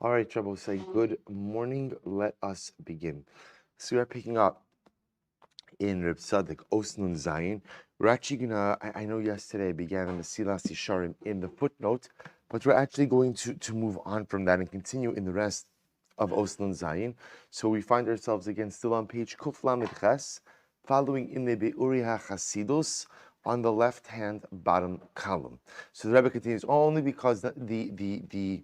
All right, Trouble, say good morning. Let us begin. So we are picking up in Reb Tzaddik, Osnun Zayin. We're actually gonna, I know yesterday I began the Mesilas Yesharim in the footnote, but we're actually going to move on from that and continue in the rest of Osnun Zayin. So we find ourselves again still on page Kuf Lamed Ches, following in the Be'uri HaChasidus on the left-hand bottom column. So the Rebbe continues, only because the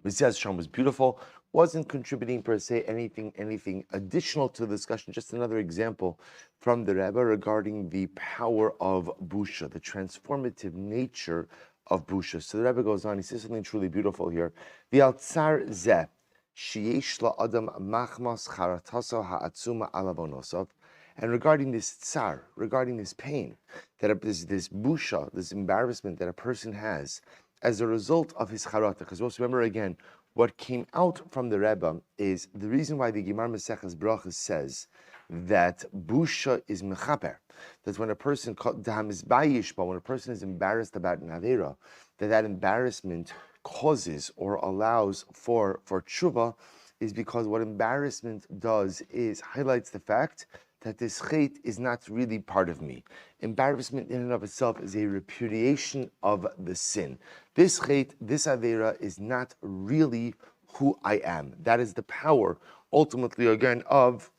Mesilas Yesharim was beautiful, wasn't contributing per se anything additional to the discussion. Just another example from the Rebbe regarding the power of busha, the transformative nature of busha. So the Rebbe goes on. He says something truly beautiful here. The altzar zeh sheyesh la'adam machmas charataso ha'atzuma alavonosov. And regarding this tsar, regarding this pain, that this busha, this embarrassment that a person has as a result of his charata. Because let's remember again, what came out from the Rebbe is the reason why the Gemara Maseches Brachas says that busha is mechaper, that when a person when a person is embarrassed about an avera, that embarrassment causes or allows for tshuva, is because what embarrassment does is highlights the fact that this chait is not really part of me. Embarrassment in and of itself is a repudiation of the sin. This chait, this avera, is not really who I am. That is the power, ultimately, again, of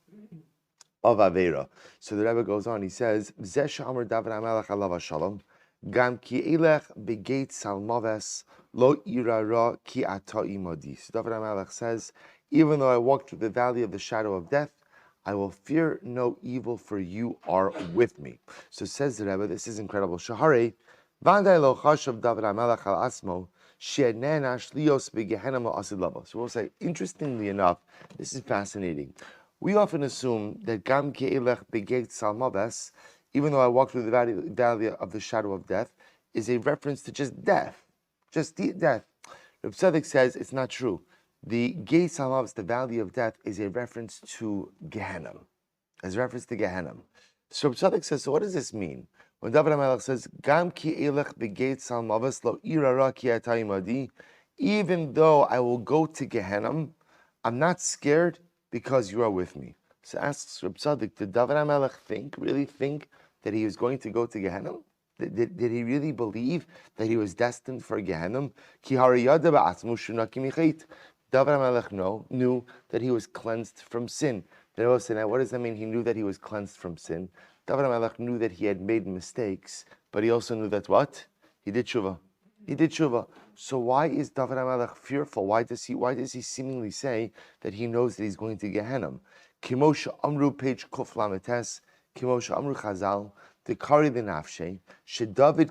avera. So the Rebbe goes on, he says, Zeh she'amar David HaMelech alav hashalom, gam ki elech begeit salmaves, lo irara ki ata imadi. So David HaMelech says, even though I walk through the valley of the shadow of death, I will fear no evil, for you are with me. So says the Rebbe, this is incredible. Shahare, Vandai lo chashav David HaMelech al asmo, she'nenash lios begehenim asid lava. So we'll say, interestingly enough, this is fascinating. We often assume that Gam Ke'elech Begeit Salmaves, even though I walk through the valley of the shadow of death, is a reference to just death. Just death. Reb Tzaddik says it's not true. The Geit Salmaves, the valley of death, is a reference to Gehenna. As a reference to Gehenna. So Reb Tzaddik says, so what does this mean? When David HaMelech says, Gam Ke'elech Begeit Salmaves lo irara ki ata imadi, even though I will go to Gehenna, I'm not scared because you are with me. So asks Reb Tzaddik, did David HaMelech really think that he was going to go to Gehenna? Did he really believe that he was destined for Gehenna? Ki hariyada ba'atzmu shunaki michait. David HaMelech knew that he was cleansed from sin. Now, what does that mean? He knew that he was cleansed from sin. David HaMelech knew that he had made mistakes, but he also knew that what? He did tshuva. He did tshuva. So why is David HaMelech fearful? Why does he seemingly say that he knows that he's going to Gehenna? Kimosha Amru, page Kuf Lametes, Kimosha Amru Chazal, Dekari the Nafshe, Shekara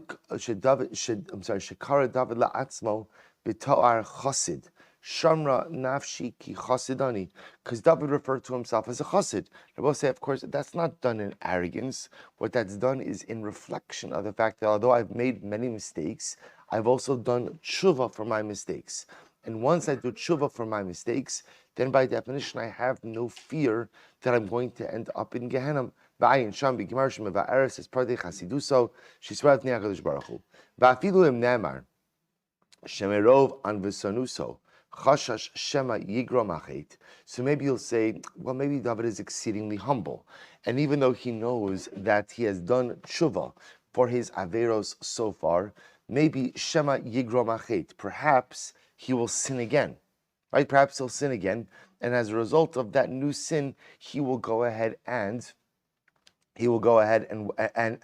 David La'atzmo, B'to'ar Chosid, Shamra Nafshi Ki Chosidani, because David referred to himself as a Chosid. I will say, of course, that's not done in arrogance. What that's done is in reflection of the fact that although I've made many mistakes, I've also done tshuva for my mistakes. And once I do tshuva for my mistakes, then by definition I have no fear that I'm going to end up in Gehenna. V'ayin sham b'gimar shem v'aretz es pardei chasiduso shisvarat nei HaKadosh Baruch Hu. V'afilu im ne'emar shemerov an v'sanuso chashash shema yigrom achet. So maybe you'll say, well, maybe David is exceedingly humble. And even though he knows that he has done tshuva for his averos so far, maybe Shema Yigrom Achet, perhaps he will sin again, right? Perhaps he'll sin again, and as a result of that new sin, he will go ahead and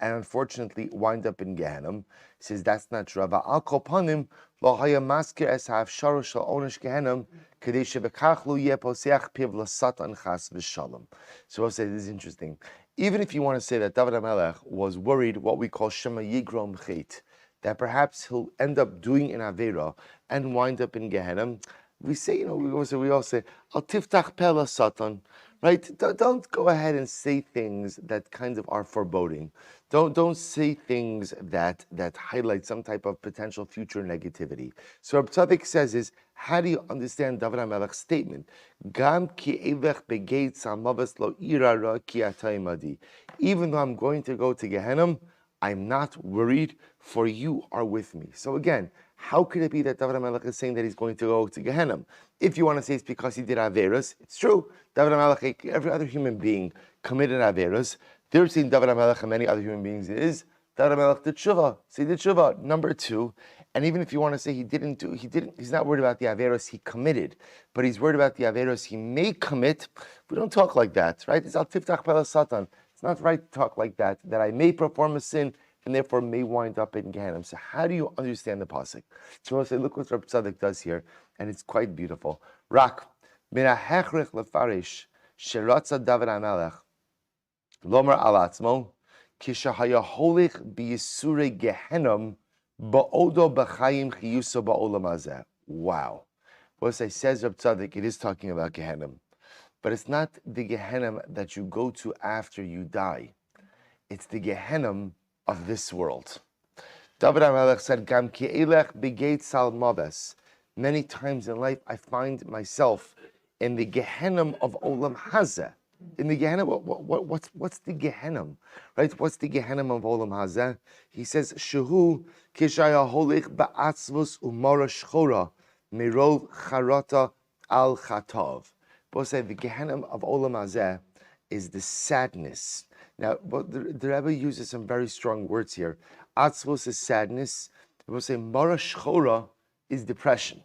unfortunately wind up in Gehenna. He says that's not true. Al kol panim lo haya maskir es ha'afsharu shel onesh Gehenna kedei shebekach lo yeh poseach piv l'satan chas v'shalom. So I'll say this is interesting. Even if you want to say that David HaMelech was worried, what we call Shema Yigrom Chet, that perhaps he'll end up doing an Avera and wind up in Gehenna, we say, we all say, Al tiftach peh Satan, right? Don't go ahead and say things that kind of are foreboding. Don't say things that highlight some type of potential future negativity. So Reb Tzaddik says is, how do you understand David HaMelech's statement? Gam ki elech begeit salmaves lo irara ki ata imadi. Even though I'm going to go to Gehenna, I'm not worried, for you are with me. So again, how could it be that David HaMelech is saying that he's going to go to Gehenna? If you want to say it's because he did Averos, it's true. David HaMelech, every other human being committed Averos. They're saying David HaMelech and many other human beings is David HaMelech did Tshuva. So he did Tshuva. Number two, and even if you want to say he's not worried about the Averos he committed, but he's worried about the Averos he may commit. We don't talk like that, right? It's al tiftach pela satan. It's not right to talk like that, that I may perform a sin and therefore may wind up in Gehenna. So how do you understand the pasuk? So I'll say, look what Reb Tzaddik does here, and it's quite beautiful. Rak, min ha'hechrich lefarish, sheratza David HaMelech, lomer al atzmo, kishahaya holich b'yisure Gehenna, ba'odo b'chayim chiyuso ba'olam hazeh. Wow. What it says Reb Tzaddik, it is talking about Gehenna. But it's not the Gehenna that you go to after you die. It's the Gehenna of this world. David HaMelech said, Gam ki elech begeit sal maves. Many times in life, I find myself in the Gehenna of Olam Hazeh. In the Gehenna, what's the Gehenna? Right? What's the Gehenna of Olam Hazeh? He says, Shehu kishaya holich ba'atzvus umara shchora mirov charata al chatav. Both say the Gehenna of Olam Hazeh is the sadness. Now, but the Rebbe uses some very strong words here. Atzvos is sadness. We'll say Mara Shchora is depression.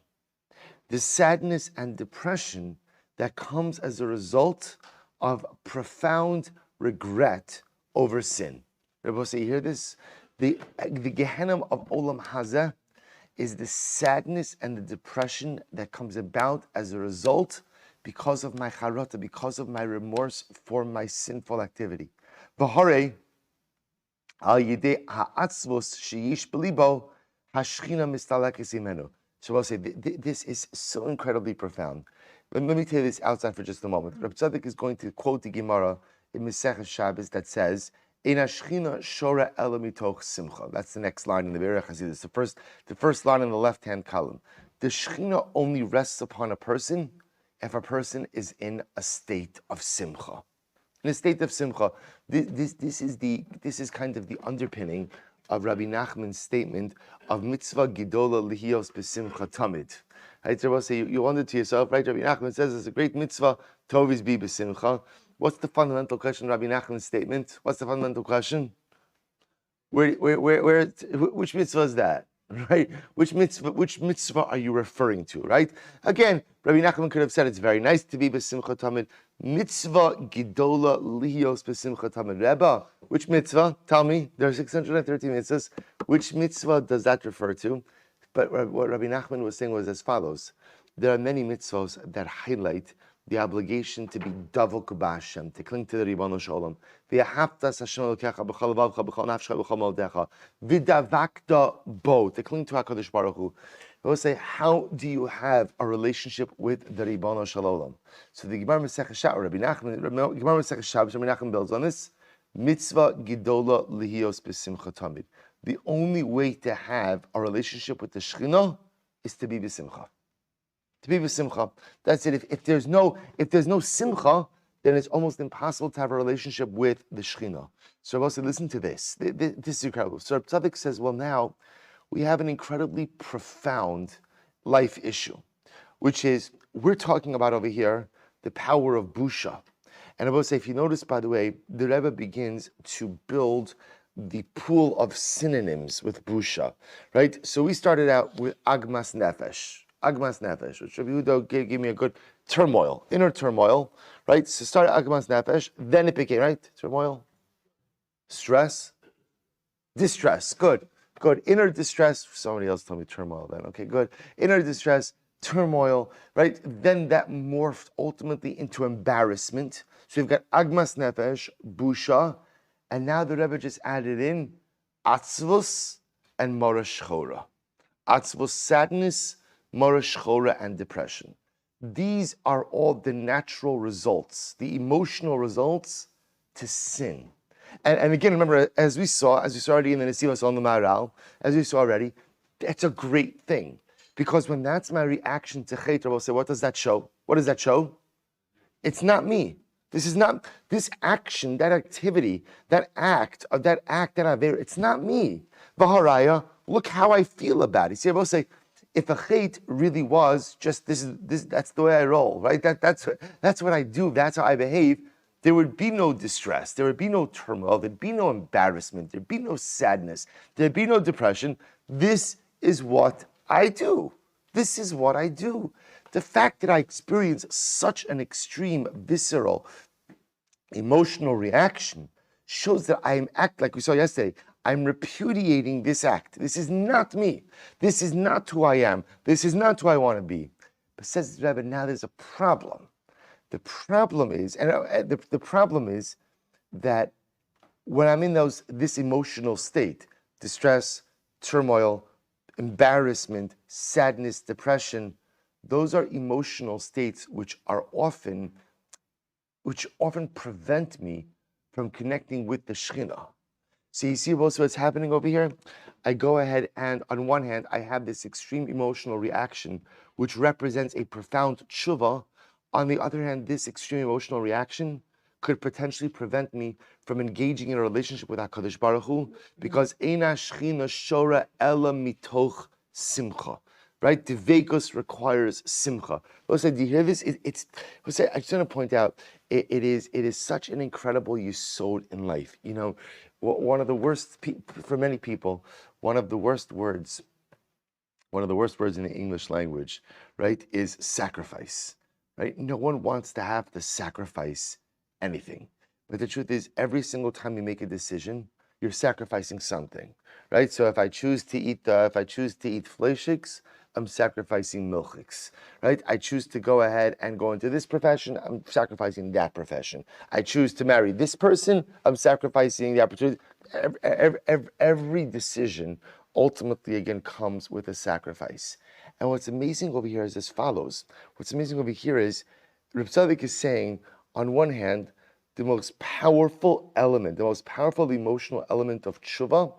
The sadness and depression that comes as a result of profound regret over sin. Rebbe will say, you hear this? The Gehenna of Olam Hazeh is the sadness and the depression that comes about as a result because of my charata, because of my remorse for my sinful activity. V'harei al yidei ha'atzvos sheyish b'libo hashchina mistalekes imenu. So I'll say this is so incredibly profound. Let me tell you this outside for just a moment. Reb Tzaddik is going to quote the Gemara in Masechet Shabbos that says, "Ein hashchina shora ela mitoch simcha." That's the next line in the Berurah Chassidus. The first line in the left-hand column. The Shechina only rests upon a person if a person is in a state of simcha. In a state of simcha, this is kind of the underpinning of Rabbi Nachman's statement of mitzvah gidola lihios b'simcha tamid. Right, so say you wonder to yourself, right? Rabbi Nachman says it's a great mitzvah to always be b'simcha. What's the fundamental question? Rabbi Nachman's statement. What's the fundamental question? Which mitzvah is that? Right? Which mitzvah are you referring to? Right? Again, Rabbi Nachman could have said it's very nice to be b'simcha tamid. Mitzvah gidola lihios b'simcha tamid. Rebbe, which mitzvah? Tell me. There are 613 mitzvahs. Which mitzvah does that refer to? But what Rabbi Nachman was saying was as follows: there are many mitzvahs that highlight the obligation to be davok b'Hashem, to cling to the Ribono Shel Olam. V'yahavtas Hashem Elokecha b'chol levavcha b'chol nafshecha b'chol ma'odecha. V'davakta bo, to cling to HaKadosh Baruch Hu. I will say, how do you have a relationship with the Ribono Shel Olam? So the Gemara Masechet Shabbos, Rabbi Nachman builds on this. Mitzvah gidola lihios b'simcha tamid. The only way to have a relationship with the Shekhinah is to be b'simcha. To be b'simcha. That's it. If there's no simcha, then it's almost impossible to have a relationship with the Shekhinah. So Rabbi said, listen to this. This is incredible. So Rabbi Tzaddik says, well, now we have an incredibly profound life issue, which is we're talking about over here the power of busha. And I will say, if you notice, by the way, the Rebbe begins to build the pool of synonyms with busha, right? So we started out with agmas nefesh, which Rabbi Yehuda gave me a good turmoil, inner turmoil, right? So started agmas nefesh, then it became, right? Turmoil, stress, distress, good. Inner distress, somebody else told me turmoil then, okay, good. Inner distress, turmoil, right? Then that morphed ultimately into embarrassment. So you've got agmas nefesh, busha, and now the Rebbe just added in atzvus and mara shchora. Atzvus, sadness, mara shchora, and depression. These are all the natural results, the emotional results to sin. And again, remember, as we saw already in the Nesivos on the Maharal, as we saw already, that's a great thing. Because when that's my reaction to Chet, Rebbe will say, what does that show? What does that show? It's not me. This is not, this action, that activity, that act, that aver, it's not me. V'haraya, look how I feel about it. See, I will say, if a chait really was just this, that's the way I roll, right? That's what I do. That's how I behave. There would be no distress. There would be no turmoil. There'd be no embarrassment. There'd be no sadness. There'd be no depression. This is what I do. This is what I do. The fact that I experience such an extreme, visceral, emotional reaction shows that I'm like we saw yesterday, I'm repudiating this act. This is not me. This is not who I am. This is not who I want to be. But says the Rebbe, now there's a problem. The problem is, the problem is that when I'm in this emotional state, distress, turmoil, embarrassment, sadness, depression, those are emotional states which often prevent me from connecting with the Shekhinah. So you see also what's happening over here? I go ahead and on one hand, I have this extreme emotional reaction, which represents a profound tshuva. On the other hand, this extreme emotional reaction could potentially prevent me from engaging in a relationship with HaKadosh Baruch Hu, because Eina Shechina Shora Ela Mitoch Simcha. Right? Devekos requires simcha. Do you hear this? I just want to point out, it is such an incredible yesod in life. You know, one of the worst, for many people, one of the worst words in the English language, right, is sacrifice. Right? No one wants to have to sacrifice anything. But the truth is, every single time you make a decision, you're sacrificing something. Right? So if I choose to eat fleischiks, I'm sacrificing milchiks, right? I choose to go ahead and go into this profession, I'm sacrificing that profession. I choose to marry this person, I'm sacrificing the opportunity. Every decision ultimately, again, comes with a sacrifice. And what's amazing over here is as follows. What's amazing over here is, Reb Tzaddik is saying, on one hand, the most powerful element, the most powerful emotional element of tshuva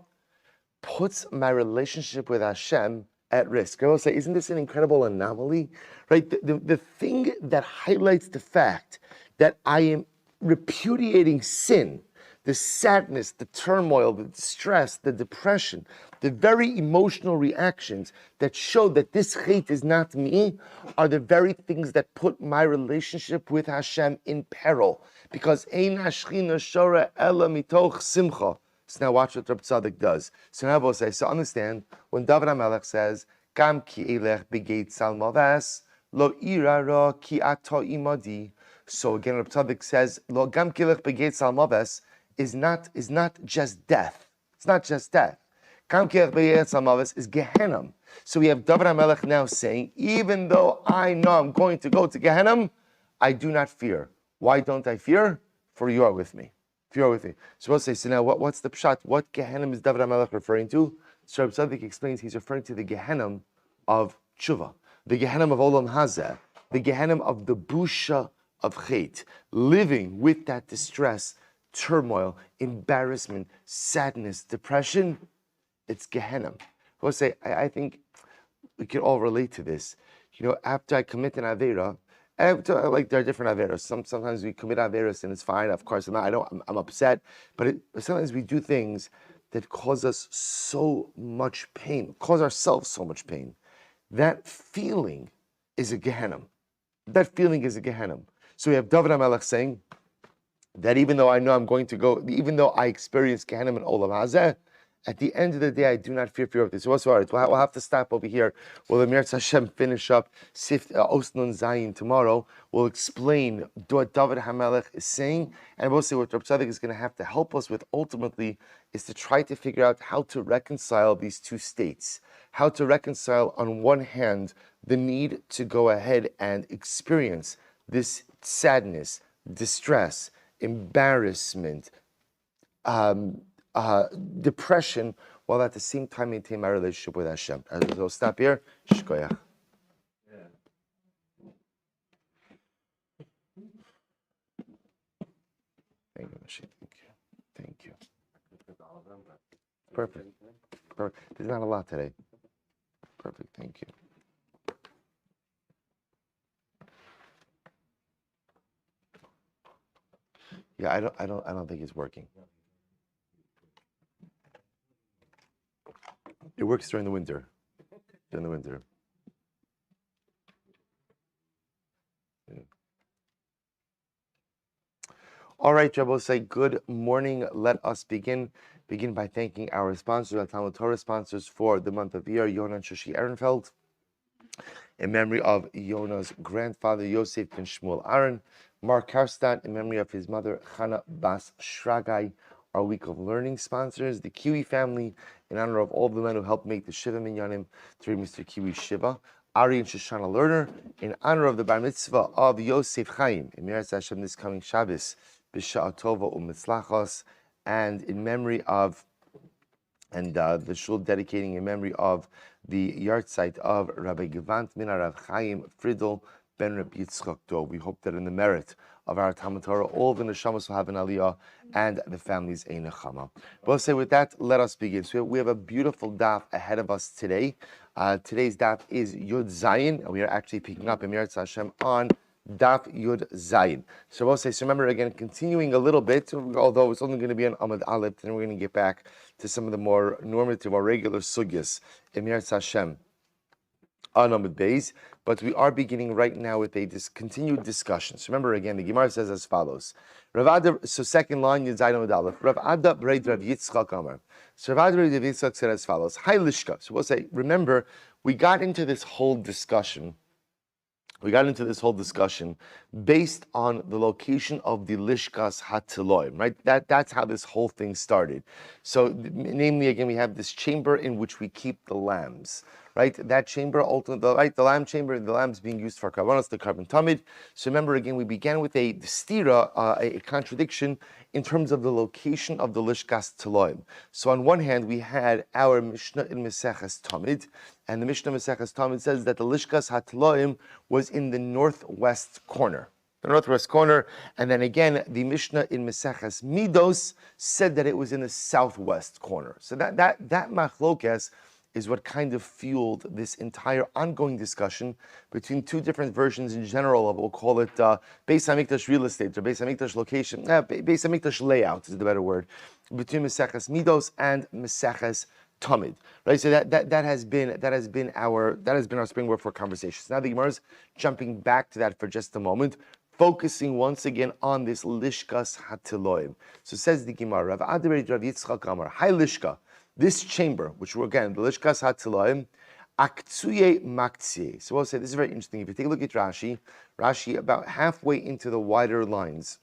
puts my relationship with Hashem at risk. I will say, isn't this an incredible anomaly? Right? The thing that highlights the fact that I am repudiating sin, the sadness, the turmoil, the distress, the depression, the very emotional reactions that show that this hate is not me, are the very things that put my relationship with Hashem in peril. Because Ein Hashchina Shora Ela Mitoch Simcha. So now watch what Reb Tzaddik does. So now we'll say, so understand, when David HaMelech says, Gam ki elech begeit salmaves, lo ira ra ki ato imadi. So again, Reb Tzaddik says, lo gam ki elech begeit salmaves is not just death. It's not just death. Gam ki elech begeit salmaves is Gehenna. So we have David HaMelech now saying, even though I know I'm going to go to Gehenna, I do not fear. Why don't I fear? For you are with me. If you're with me. So we'll say, so now what's the pshat? What Gehenna is David HaMelech referring to? So Reb Tzaddik explains he's referring to the Gehenna of tshuva, the Gehenna of Olam Hazeh, the Gehenna of the busha of chait, living with that distress, turmoil, embarrassment, sadness, depression. It's Gehenna. We'll say, I think we can all relate to this. You know, after I commit an Aveira, like there are different averos. Sometimes we commit averos and it's fine. Of course, I'm upset, but sometimes we do things that cause us so much pain, cause ourselves so much pain. That feeling is a Gehenna. That feeling is a Gehenna. So we have David HaMelech saying that even though I know I'm going to go, even though I experience Gehenna in Olam Hazeh, at the end of the day, I do not fear of this. So what's all right? We'll have to stop over here. We'll Emirz Hashem finish up Osnun Zayin tomorrow. We'll explain what David HaMelech is saying, and we'll see what Reb Tzaddik is going to have to help us with ultimately is to try to figure out how to reconcile these two states. How to reconcile, on one hand, the need to go ahead and experience this sadness, distress, embarrassment, depression, while at the same time maintain my relationship with Hashem. We'll stop here. Shkoyach. Thank you, Mashiach. Thank you. Perfect. There's not a lot today. Perfect. Thank you. Yeah, I don't think it's working. It works during the winter. During the winter. Yeah. All right, Rebbe, say good morning. Let us begin. Begin by thanking our sponsors, our Talmud Torah sponsors for the month of year, Yona Shushie Ehrenfeld, in memory of Yona's grandfather, Yosef and Shmuel Aron, Marc Karstaedt, in memory of his mother, Chana Bat Shraggai, our week of learning sponsors, the Kiwi family, in honor of all the men who helped make the Shiva Minyanim through Mr. Kiwi Shiva, Ari and Shoshana Lerner, in honor of the Bar Mitzvah of Yosef Chaim, in Meretz Hashem this coming Shabbos, B'Sha'a Tova U'Mitzlachos, and in memory of, and the shul dedicating in memory of the yahrzeit of Rabbi Gevant Mina Rav Chaim Friedel ben Reb Yitzchak Dov. We hope that in the merit of our Talmud Torah, all the neshamas will have an aliyah and the families a nechama. But say with that, let us begin. So we have a beautiful daf ahead of us today. Today's daf is Yud Zayin, and we are actually picking up in Meretz Hashem on Daf Yud Zayin. So we'll say, so remember again, continuing a little bit, although it's only going to be on Amud Aleph, then we're going to get back to some of the more normative or regular sugyas in Meretz Hashem on Amud Beis. But we are beginning right now with a continued discussion. So remember again, the Gemara says as follows. So second line, Yud Zayin Amud Aleph. Rav Ada Breid Rav Yitzchak Amar. So Rav Ada Breid Rav Yitzchak said as follows. Hi Lishka. So we'll say, remember, we got into this whole discussion based on the location of the Tzidkas Hatzaddik, right? That's how this whole thing started. So, namely, again, we have this chamber in which we keep the lambs, right? That chamber, ultimately, right? The lamb chamber, the lambs being used for karbanos, the carbon tamid. So remember, again, we began with a stira, a contradiction in terms of the location of the Tzidkas Hatzaddik. So on one hand, we had our Mishnah in Meseches Tamid, and the Mishnah Meseches Tamid says that the Tzidkas Hatzaddik was in the northwest corner. The northwest corner, and then again, the Mishnah in Meseches Midos said that it was in the southwest corner. So that machlokes is what kind of fueled this entire ongoing discussion between two different versions in general of, we'll call it Beis HaMikdash real estate, or Beis HaMikdash location, Beis HaMikdash layout is the better word, between Meseches Midos and Meseches Tamid, right? So that has been our springboard for conversations. Now the Gemara is jumping back to that for just a moment, focusing once again on this Tzidkas Hatzaddik. So says the Gemara, Rav Ada Rav Yitzchak Amar, Hi Lishka, this chamber, which were again the Tzidkas Hatzaddik, Aktsuye Maktsie. So we'll say this is very interesting. If you take a look at Rashi about halfway into the wider lines,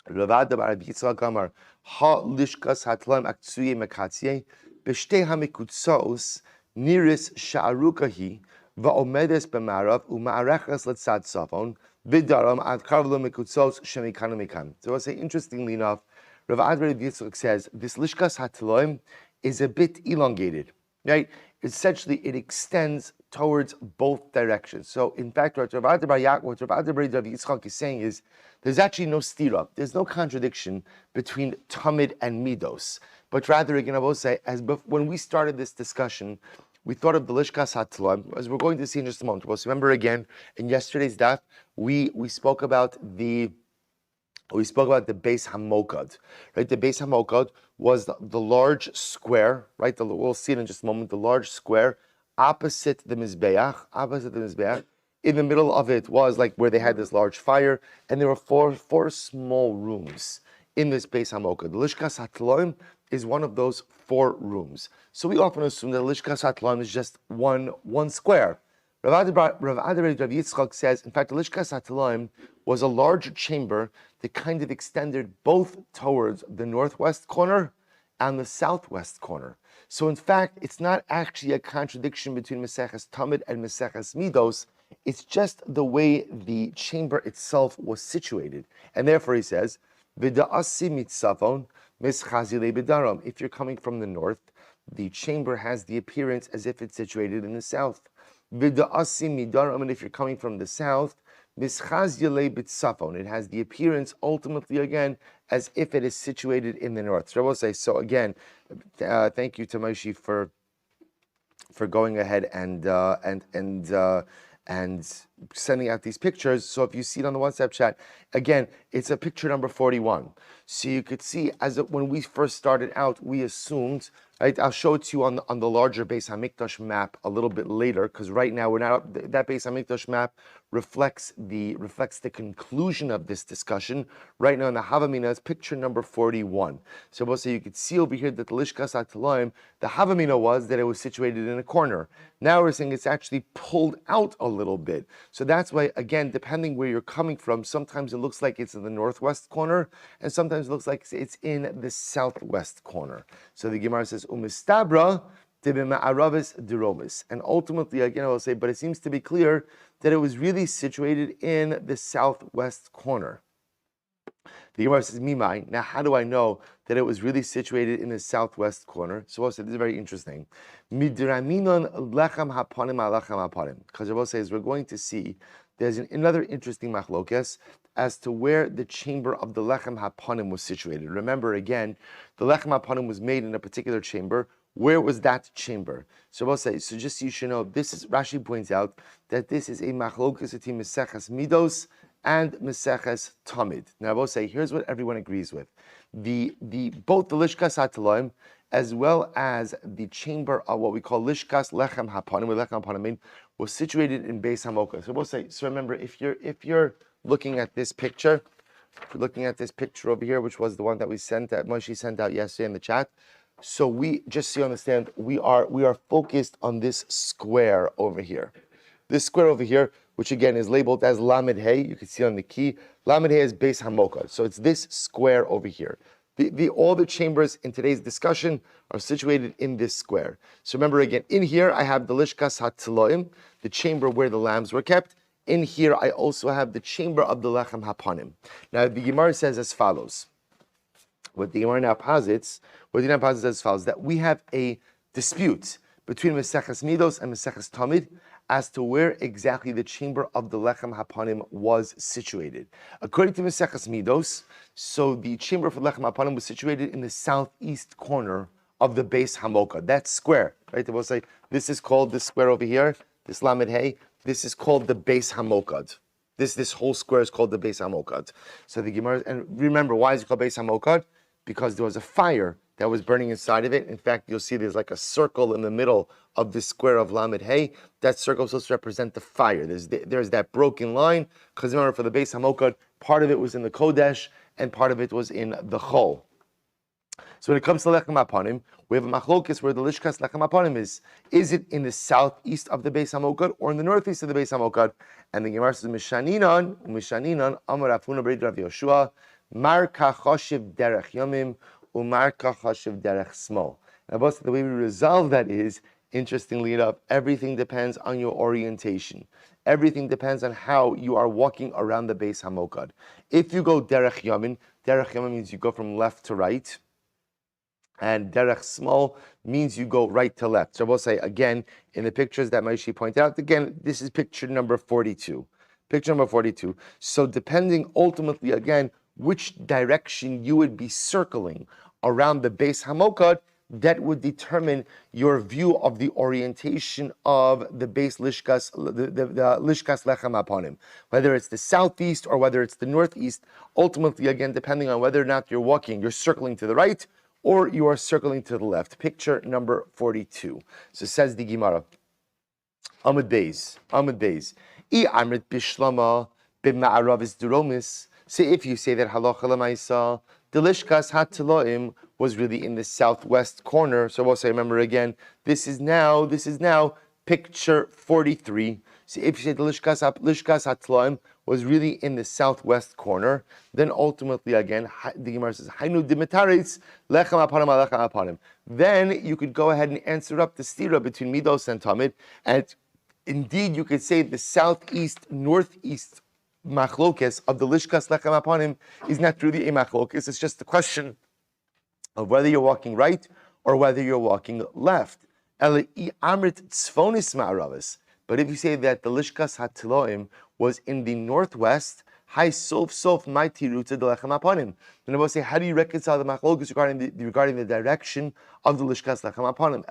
Rav Ada Rav Yitzchak Amar, Ha Tzidkas Hatzaddik Aktsuye Maktsie. B'shtei hamikutzos niris sha'arukahi va'omedes b'marav u'ma'arechas letzad safon v'daram ad karvlo mikutzos shemikanu mikan. So I'll say, interestingly enough, Rav Ada Rav Yitzchak says this Tzidkas Hatzaddik is a bit elongated, right? Essentially, it extends towards both directions. So, in fact, what Rav Ada Rav Yitzchak is saying is there's actually no stira, there's no contradiction between Tamid and Midos. But rather, again, I will say, when we started this discussion, we thought of the Tzidkas Hatzaddik, as we're going to see in just a moment. Well, so remember again, in yesterday's daf, we spoke about the Beis Hamokad, right? The Beis Hamokad was the large square, right? We'll see it in just a moment. The large square opposite the Mizbeach. In the middle of it was like where they had this large fire, and there were four small rooms in this Beis Hamokad. The Tzidkas Hatzaddik is one of those 4 rooms. So we often assume that Tzidkas Hatzaddik is just one square. Rav Ada Rav Yitzchak says, in fact, the Tzidkas Hatzaddik was a larger chamber that kind of extended both towards the northwest corner and the southwest corner. So in fact, it's not actually a contradiction between Meseches Tamid and Meseches Midos. It's just the way the chamber itself was situated. And therefore he says, V'da'asi mitzavon mischazile b'daram. If you're coming from the north, the chamber has the appearance as if it's situated in the south. V'da'asi midaram, and if you're coming from the south, mischazile b'tzafon. It has the appearance ultimately again as if it is situated in the north. So I will say, so again, thank you to Moshe for going ahead and sending out these pictures. So if you see it on the WhatsApp chat, again, it's a picture number 41. So you could see, when we first started out, we assumed Right, I'll show it to you on the larger Beis Hamikdash map a little bit later, because right now we're not. That Beis Hamikdash map reflects the conclusion of this discussion. Right now in the Havamina is picture number 41. So we'll say you could see over here that the Lishkas HaTeloim, the Havamina was that it was situated in a corner. Now we're saying it's actually pulled out a little bit. So that's why, again, depending where you're coming from, sometimes it looks like it's in the northwest corner, and sometimes it looks like it's in the southwest corner. So the Gemara says, Umistabra tibima'aravis diromis. And ultimately, again, I will say, but it seems to be clear that it was really situated in the southwest corner. The Gemara says, Mimai. Now, how do I know that it was really situated in the southwest corner? So we'll say, this is very interesting. Midraminon lechem hapanim alechem hapanim. Because Rabbi says, we're going to see there's another interesting machlokes as to where the chamber of the lechem hapanim was situated. Remember, again, the lechem hapanim was made in a particular chamber. Where was that chamber? So we'll say, so just so you should know, this is, Rashi points out that this is a machlokes between Meseches Midos and Meseches Tamid. Now I will say, here's what everyone agrees with. Both the Lishkas HaTeloim as well as the chamber of what we call Lishkas Lechem Hapanim, where Lechem Hapanim was situated in Beis Hamoka. So we'll say, so remember, if you're looking at this picture, if you're looking at this picture over here, which was the one that Moshe sent out yesterday in the chat. So we, just so you understand, we are focused on this square over here. This square over here, which again is labeled as Lamed Hey, you can see on the key. Lamed Hey is Beis Hamoka. So it's this square over here. All the chambers in today's discussion are situated in this square. So remember again, in here I have the Lishkas HaTeloim, the chamber where the lambs were kept. In here I also have the chamber of the Lechem Hapanim. Now the Gemara says as follows. What the Gemara now posits, as follows, that we have a dispute between Meseches Midos and Meseches Tamid as to where exactly the chamber of the Lechem Hapanim was situated. According to Meseches Midos, so the chamber for Lechem Hapanim was situated in the southeast corner of the Beis Hamoka. That square, right? They will say, this is called this square over here, this Lamed Hey, this is called the Beis Hamokad. This whole square is called the Beis Hamokad. So the Gemara, and remember, why is it called Beis Hamokad? Because there was a fire that was burning inside of it. In fact, you'll see there's like a circle in the middle of this square of Lamed Hey. That circle is supposed to represent the fire. There's that broken line, because remember, for the Beis Hamokad, part of it was in the Kodesh, and part of it was in the Chol. So when it comes to Lechem Hapanim, we have a machlokes where the Lishkas Lechem Hapanim is. Is it in the southeast of the Beis Hamokad or in the northeast of the Beis Hamokad? And the Gemara says, Mishaninan, Amar Afuna B'Reid Rav Yoshua, Marc Karstaedt derech Yomim, Marc Karstaedt derech Smol. Now, both the way we resolve that is, interestingly enough, everything depends on your orientation. Everything depends on how you are walking around the Beis Hamokad. If you go derech Yomim means you go from left to right, and derech Smol means you go right to left. So we'll say again in the pictures that Moshe pointed out. Again, this is picture number 42. Picture number 42. So depending ultimately again which direction you would be circling around the Beis Hamokad, that would determine your view of the orientation of the Beis Lishkas, the Lishkas Lechem Hapanim. Whether it's the southeast or whether it's the northeast, ultimately, again, depending on whether or not you're circling to the right or you are circling to the left. Picture number 42. So says the Gemara, Amud Beis, I amrit bishlama b'ma'aravis duromis. So if you say that halacha l'maisa, the Lishkas HaTeloim was really in the southwest corner. So we'll say, remember again, this is now picture 43. So if you say the Lishkas HaTeloim was really in the southwest corner, then ultimately again, the Gemara says, Hainu dimitaris lechem hapanim alechem hapanim. Then you could go ahead and answer up the stira between Midos and Tamid, and indeed you could say the southeast, northeast machlokes of the Lishkas Lechem Hapanim is not really a machlokes. It's just the question of whether you're walking right or whether you're walking left. But if you say that the Lishkas HaTeloim was in the northwest, then I will say, how do you reconcile the machlokes regarding the direction of the Lishkas Lechem Hapanim?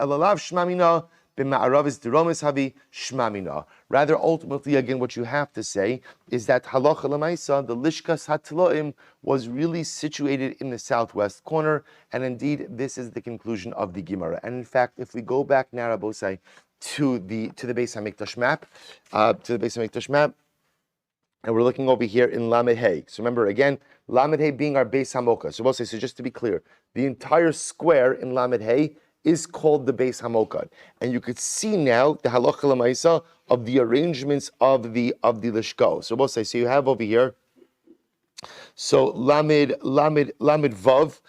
b'ma'aravis deromis havi shmamina. Rather, ultimately, again, what you have to say is that halacha l'maisa, the Lishkas Hatloim, was really situated in the southwest corner, and indeed, this is the conclusion of the Gemara. And in fact, if we go back now, Rabosai, to the Beis Hamikdash map, and we're looking over here in Lamed Hey. So remember again, Lamed Hey being our Beis Hamoka. So we'll say, so just to be clear, the entire square in Lamed Hey is called the Beis Hamokad, and you could see now the halacha l'maisa of the arrangements of the lishko. So we'll say, so you have over here. So Lamed Vav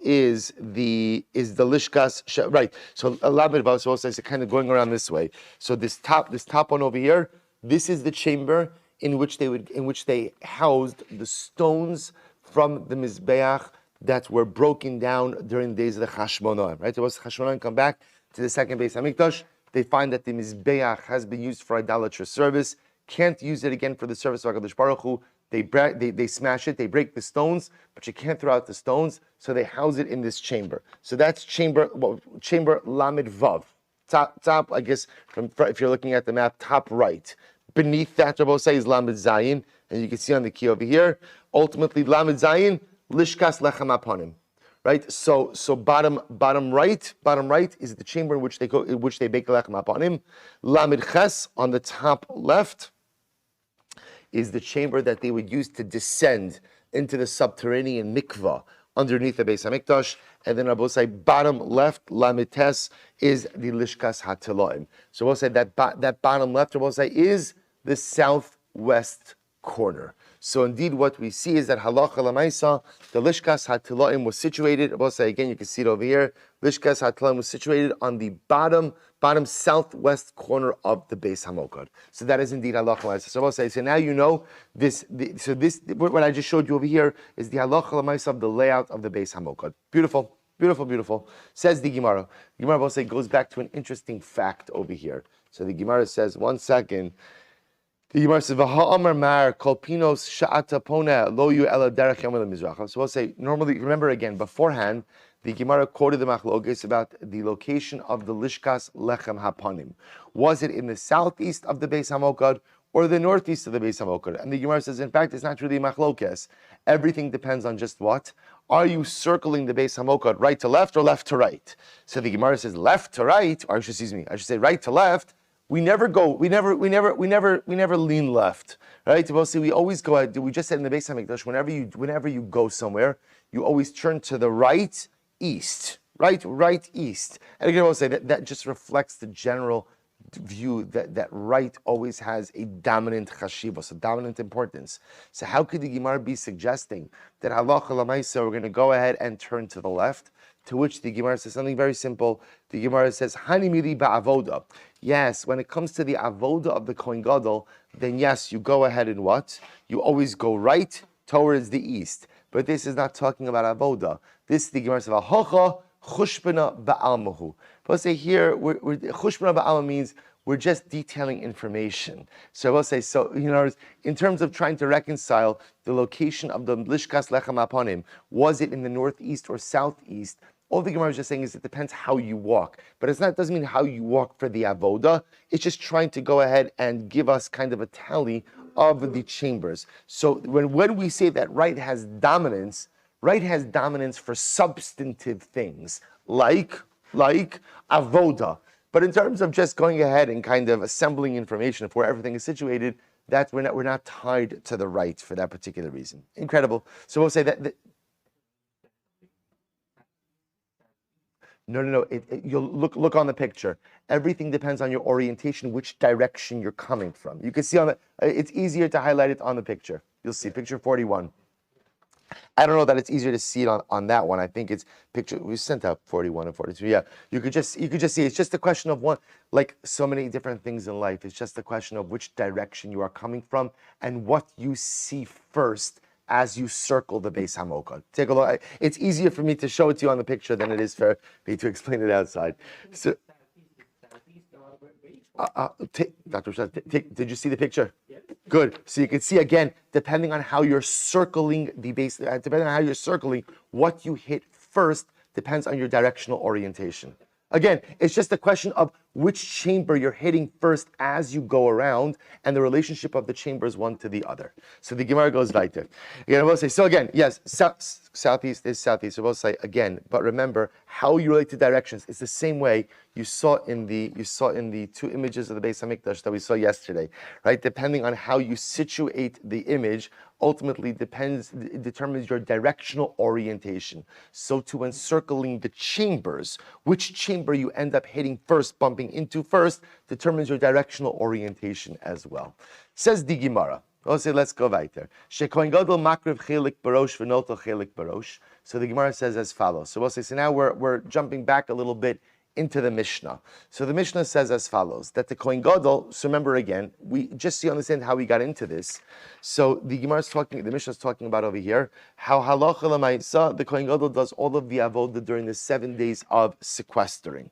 is the lishkas, right? So Lamed Vav. So we'll say, so kind of going around this way. So this top one over here, this is the chamber in which they housed the stones from the mizbeach that were broken down during the days of the Chashmonaim, right? So once the Chashmonaim come back to the second Beis Hamikdash, they find that the Mizbeach has been used for idolatrous service, can't use it again for the service of HaKadosh Baruch Hu. They smash it, they break the stones, but you can't throw out the stones, so they house it in this chamber. So that's chamber Lamed Vav. Top, I guess, if you're looking at the map, top right. Beneath that, Rabbi say, is Lamed Zayin, and you can see on the key over here, ultimately Lamed Zayin, Lishkas lechem aponim, right? So bottom right is the chamber in which they bake the lechem aponim. Lamed ches on the top left is the chamber that they would use to descend into the subterranean mikvah underneath the Beis Hamikdash. And then Rabbi say bottom left, Lamed tes, is the Lishkas Hatiloim. So we'll say that bottom left, Rabbi say, is the southwest corner. So indeed, what we see is that halacha l'maisa, the Lishkas Hatiloim was situated. We'll say again, you can see it over here. Lishkas Hatiloim was situated on the bottom southwest corner of the Beis Hamokad. So that is indeed halacha l'maisa. So we'll say, so now you know this. What I just showed you over here is the halacha l'maisa of the layout of the Beis Hamokad. Beautiful, beautiful, beautiful. Says the Gemara. The Gemara will say goes back to an interesting fact over here. So the Gemara says, one second. The Yoma says, "V'ha'amar mar kol pinos sha'ata pona lo yu ela derech yom mizracha." So we'll say, normally, remember again, beforehand, the Gemara quoted the machlokes about the location of the Lishkas Lechem Hapanim. Was it in the southeast of the Beis Hamokad or the northeast of the Beis Hamokad? And the Gemara says, in fact, it's not really machlokes. Everything depends on just what? Are you circling the Beis Hamokad right to left or left to right? So the Gemara says left to right, or I should say right to left. We never lean left, right? We always go out. We just said in the Beis Hamikdash, whenever you go somewhere, you always turn to the right east. And again, we'll say that just reflects the general view that right always has a dominant chashivos, a dominant importance. So how could the Gemara be suggesting that halacha l'maisa we're going to go ahead and turn to the left? To which the Gemara says something very simple. The Gemara says, Hani miri ba'avoda. Yes, when it comes to the avoda of the Kohen Gadol, then yes, you go ahead and what? You always go right towards the east. But this is not talking about avoda. This, the Gemara says, Hacha chushbana ba'almahu. But say here, chushbana ba'alma means we're just detailing information. So I will say, in terms of trying to reconcile the location of the Lishkas Lechem Aponim, was it in the northeast or southeast? All the Gemara is just saying is it depends how you walk. But it doesn't mean how you walk for the avoda. It's just trying to go ahead and give us kind of a tally of the chambers. So when we say that right has dominance for substantive things, like avoda. But in terms of just going ahead and kind of assembling information of where everything is situated, that we're not tied to the right for that particular reason. Incredible. So we'll say that No. You'll look on the picture. Everything depends on your orientation, which direction you're coming from. You can see it's easier to highlight it on the picture. You'll see picture 41. I don't know that it's easier to see it on that one. I think it's picture, we sent out 41 and 42. Yeah, you could just see, it's just a question of one, like so many different things in life. It's just a question of which direction you are coming from and what you see first as you circle the Beis Hamokad. Take a look. It's easier for me to show it to you on the picture than it is for me to explain it outside. So, Dr. Shah, did you see the picture? Yes. Good. So you can see again, depending on how you're circling the base, depending on how you're circling, what you hit first depends on your directional orientation. Again, it's just a question of which chamber you're hitting first as you go around, and the relationship of the chambers one to the other. So the Gemara goes weiter. Again, I will say, so again, yes, southeast is southeast. I will say again, but remember how you relate to directions. It's the same way you saw in the two images of the Beis Hamikdash that we saw yesterday, right? Depending on how you situate the image, ultimately determines your directional orientation. So to encircling the chambers, which chamber you end up hitting first, bumping into first, determines your directional orientation as well. Says the Gemara. Let's go weiter. Shekoin gadol makriv chelik barosh v'noto chelik barosh. So the Gemara says as follows. So we'll say, so now we're jumping back a little bit into the Mishnah. So the Mishnah says as follows, that the Kohen Gadol, so remember again, we just so you understand how we got into this. So the Mishnah is talking about over here, how halacha l'maisa, the Kohen Gadol does all of the avodah during the 7 days of sequestering.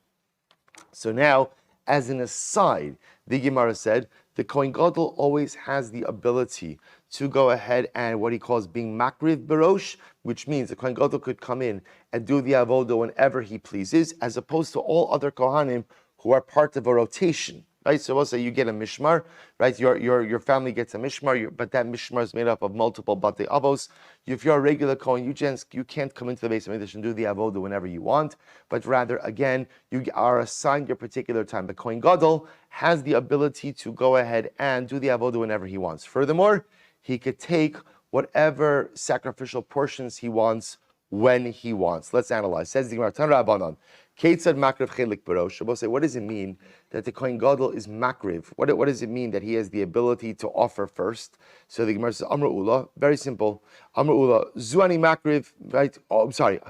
So now, as an aside, the Gemara said, the Kohen Gadol always has the ability to go ahead and what he calls being makriv barosh, which means the Kohen Gadol could come in and do the avodah whenever he pleases, as opposed to all other Kohanim who are part of a rotation. Right, so we'll say you get a mishmar, right? Your family gets a mishmar, but that mishmar is made up of multiple batei avos. If you're a regular Kohen, you can't come into the Beis Hamikdash and do the avodah whenever you want, but rather, again, you are assigned your particular time. The Kohen Gadol has the ability to go ahead and do the avodah whenever he wants. Furthermore, he could take whatever sacrificial portions he wants when he wants. Let's analyze. Says the Gemara, Tan Rabbanan, Keitzad makriv chelik barosh. We'll say, what does it mean that the Kohen Gadol is makriv? What does it mean that he has the ability to offer first? So the Gemara says, Amar Ula, very simple. Amar Ula, Zuani makriv, right? Oh, I'm sorry.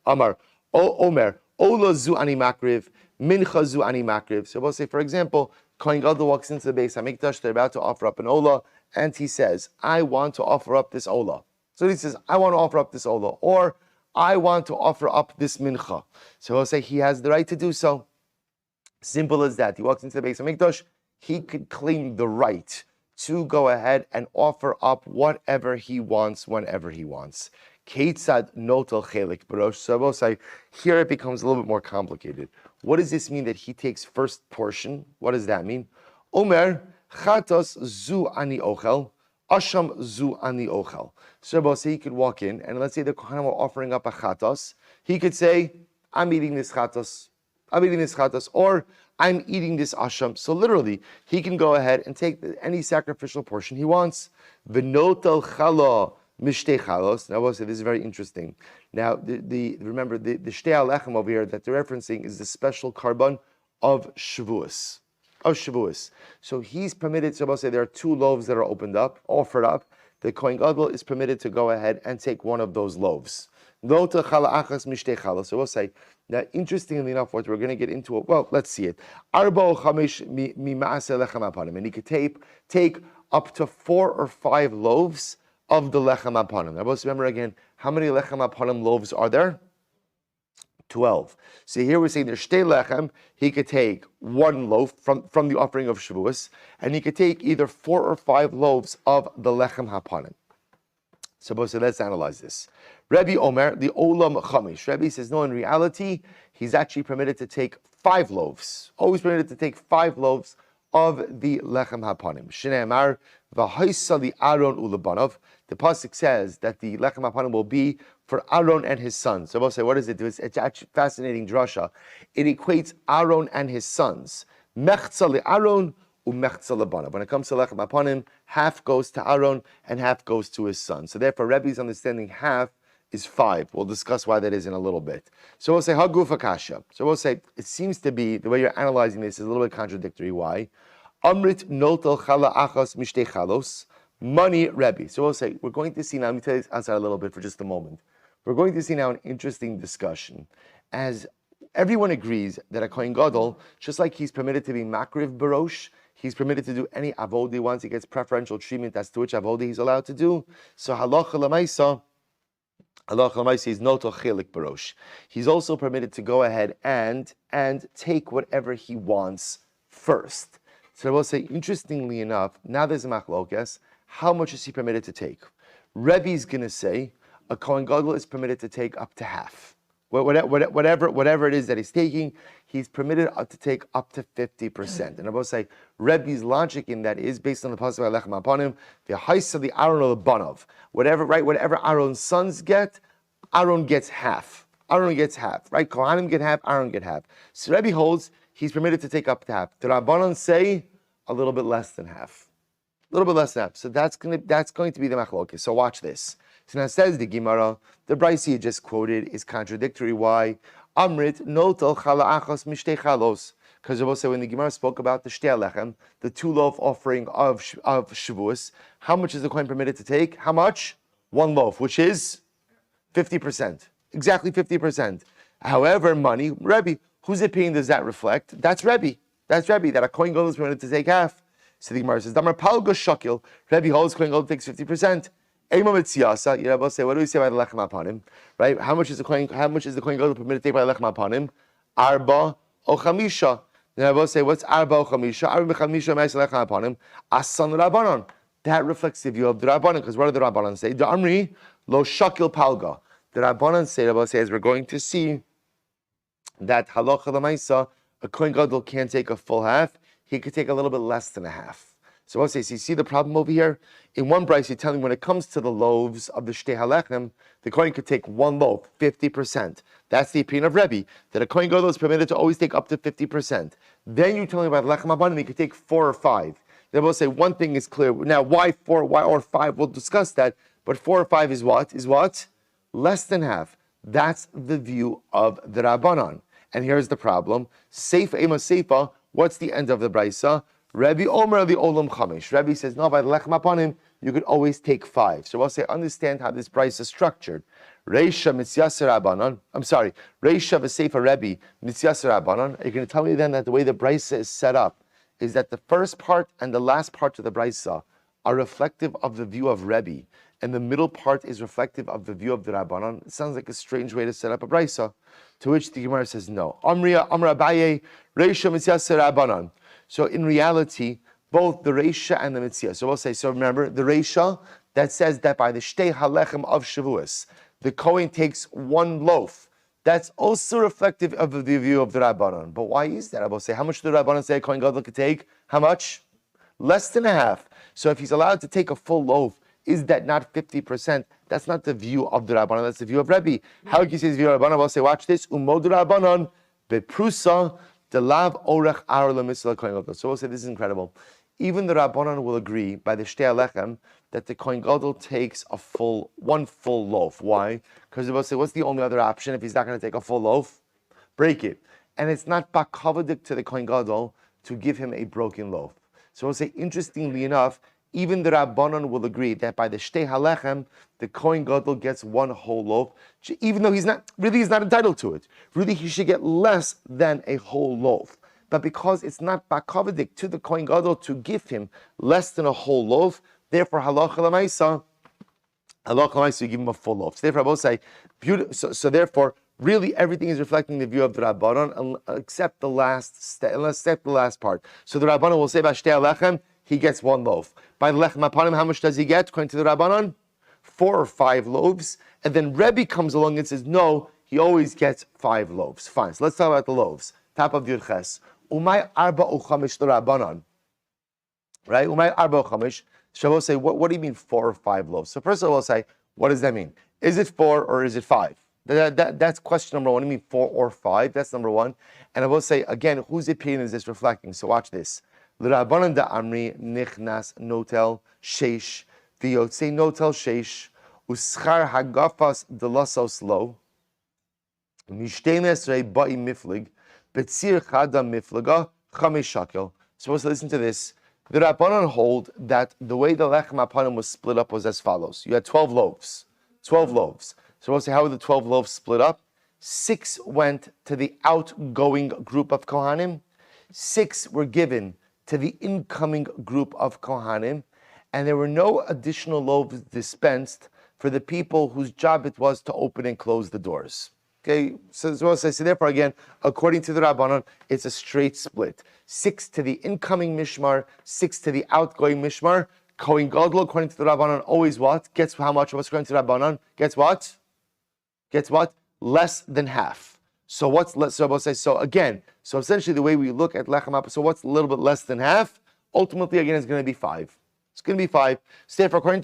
Amar, Omer, Ola Zuani makriv, Mincha Zuani makriv. So we'll say, for example, Kohen Gadol walks into the Beis Hamikdash, they're about to offer up an Ola, and he says, I want to offer up this Ola. So he says, I want to offer up this Ola, or I want to offer up this mincha. So he'll say he has the right to do so. Simple as that. He walks into the Beis Hamikdash, he could claim the right to go ahead and offer up whatever he wants, whenever he wants. Keitzad notel chelik barosh. So we'll say here it becomes a little bit more complicated. What does this mean that he takes first portion? What does that mean? Omer chatos zu ani ochel. Asham zu ani ochel. So he could walk in, and let's say the Kohanim were offering up a chatos. He could say, I'm eating this chatos, or I'm eating this asham. So literally, he can go ahead and take any sacrificial portion he wants. V'notel chala mishtei chalos. Now, we'll say this is very interesting. Now, remember, the shtei alechem over here that they're referencing is the special carbon of Shavuos. So he's permitted, so we'll say there are 2 loaves that are offered up. The Kohen Gadol is permitted to go ahead and take one of those loaves. So we'll say that interestingly enough, what we're going to get into, well, let's see it. And he could take up to 4 or 5 loaves of the lechem apanim. Now, let's remember again, how many lechem apanim loaves are there? 12. So here we're saying there's shtei lechem. He could take 1 loaf from the offering of Shavuos, and he could take either 4 or 5 loaves of the lechem hapanim. So let's analyze this. Rabbi Omer, the olam chamish. Rabbi says no. In reality, he's actually permitted to take 5 loaves. Always permitted to take 5 loaves of the lechem hapanim. Shnei amar v'haisa li Aron ulebanov. The pasuk says that the lechem hapanim will be for Aaron and his sons. So we'll say, what does it do? It's actually fascinating drasha. It equates Aaron and his sons. Mechza li Aaron umechza lebanav. When it comes to lechem hapanim, half goes to Aaron and half goes to his son. So therefore, Rebbe's understanding half is 5. We'll discuss why that is in a little bit. So we'll say hagufa kasha. So we'll say it seems to be the way you're analyzing this is a little bit contradictory. Why? Amrit notel chala achas mishtei chalos. Money Rebbe. So we'll say we're going to see now. Let me tell you this outside a little bit for just a moment. We're going to see now an interesting discussion, as everyone agrees that a Kohen Gadol, just like he's permitted to be makriv barosh, he's permitted to do any avodah once he gets preferential treatment as to which avodah he's allowed to do. So halacha l'maisa is noto chelik barosh. He's also permitted to go ahead and take whatever he wants first. So I will say, interestingly enough, now there's a machlokes. How much is he permitted to take? Rebbe's going to say a Kohen Gadol is permitted to take up to half. whatever it is that he's taking, he's permitted to take up to 50%. And I will say, Rebbe's logic in that is based on the pasuk Alechem Aponim, the Haisa the Aaron or the Banov. Whatever Aaron's sons get, Aaron gets half. Aaron gets half, right? Kohanim get half, Aaron get half. So Rebbe holds he's permitted to take up to half. The Rabbanon say a little bit less than half. A little bit less than half. So that's going to be the machlokes. So watch this. So now it says the Gemara, the Brisa you just quoted is contradictory. Why? Amrit notel chala achos mishtei chalos. Because I will say when the Gemara spoke about the shtei alechem, the 2-loaf offering of Shavuos, how much is the coin permitted to take? How much? 1 loaf, which is 50%. Exactly 50%. However, money, Rebbe, whose opinion does that reflect? That's Rebbe. That's Rebbe, that a kohen gadol is permitted to take half. So the Gemara says, Damar palgo shakil. Rebbe holds kohen gadol takes 50%. Ema mitziyasa. You know, say, what do we say by the lechem aponim? Right? How much is the kohen gadol permitted to take by the lechem aponim? Arba o chamisha. Then I will say, what's arba o chamisha? Arba chamisha meis lechem aponim. Asan rabbanon. That reflects the view of the rabbanon. Because what do the rabbanon say? The amri lo shakil palga. The rabbanon say, as we're going to see, that halacha l'maisa, a kohen gadol can't take a full half. He could take a little bit less than a half. So I'll say, so you see the problem over here? In one Brisa, you're telling me when it comes to the loaves of the shtei halechem, the kohen could take 1 loaf, 50%. That's the opinion of Rebbe, that a kohen gadol is permitted to always take up to 50%. Then you tell me about lechem abanim, he could take 4 or 5. They will say one thing is clear. Now, why 4, why or 5? We'll discuss that. But 4 or 5 is what? Is what? Less than half. That's the view of the Rabbanon. And here's the problem. Seifa ema seifa. What's the end of the Brisa? Rebbe Omer the Olam Chamish. Rebbe says, no, by the lechem upon him, you could always take 5. So we'll say, understand how this Brisa is structured. Reisha mitzyaser Rabbanon. I'm sorry. Reisha v'seifa Rebbe mitzyaser Rabbanon. Are you going to tell me then that the way the Brisa is set up is that the first part and the last part of the Brisa are reflective of the view of Rebbe, and the middle part is reflective of the view of the Rabbanon? It sounds like a strange way to set up a Brisa. To which the Gemara says, no. Amra Abaye, Reisha Mitzyaser Rabbanon. So in reality, both the Reisha and the Mitzvah. So we'll say, so remember, the Reisha, that says that by the Shtei Halechem of Shavuos, the Kohen takes 1 loaf. That's also reflective of the view of the Rabbanon. But why is that? I will say, how much do the Rabbanon say a Kohen Gadol could take? How much? Less than a half. So if he's allowed to take a full loaf, is that not 50%? That's not the view of the Rabbanon, that's the view of Rebbe. How can you say the view of Rabbanon? We'll say, watch this. Umod Rabbanon, beprusa, delav orech ar lemisla kohen gadol. So we'll say, this is incredible. Even the Rabbanon will agree by the Shtei Alechem that the kohen gadol takes one full loaf. Why? Because they will say, what's the only other option if he's not going to take a full loaf? Break it. And it's not bakavadik to the kohen gadol to give him a broken loaf. So we'll say, interestingly enough, even the Rabbanon will agree that by the Shtei Halechem, the Kohen Gadol gets 1 whole loaf, even though he's not entitled to it. Really, he should get less than a whole loaf. But because it's not bakavadik to the Kohen Gadol to give him less than a whole loaf, therefore, halacha l'maisa, you give him a full loaf. So therefore, I will say, so therefore, really everything is reflecting the view of the Rabbanon, except the last part. So the Rabbanon will say about Shtei Halechem, he gets 1 loaf. By the lechem aponim, how much does he get? According to the Rabbanon, 4 or 5 loaves. And then Rebbe comes along and says, no, he always gets 5 loaves. Fine. So let's talk about the loaves. Top of Yud Ches. Umay arba uchamish the Rabbanon. Right? Umay arba uchamish. So we'll say, what do you mean 4 or 5 loaves? So first of all, we'll say, what does that mean? Is it 4 or is it 5? That's question number 1. What do you mean 4 or 5? That's number 1. And I will say, again, whose opinion is this reflecting? So watch this. L'Rabbanan da Amri nichnas notel sheish v'yotzei notel sheish uschar hagafas delasos lo mishtenes rei ba'i miflig betzir chada miflaga chamesh shakel. Supposed to listen to this. The Rabbanan hold that the way the lechem aponim was split up was as follows. You had 12 loaves. 12 loaves. So we'll say, how were the 12 loaves split up? 6 went to the outgoing group of Kohanim. 6 were given to the incoming group of Kohanim, and there were no additional loaves dispensed for the people whose job it was to open and close the doors. Okay, so therefore again, according to the Rabbanon, it's a straight split. 6 to the incoming mishmar, 6 to the outgoing mishmar. Kohen Gadol, according to the Rabbanon, always what? Gets how much? What's according to the Rabbanon? Gets what? Gets what? less than half. So what's less? So essentially the way we look at lechem hapon, so what's a little bit less than half? Ultimately, again, it's going to be 5. It's going to be 5. So therefore, according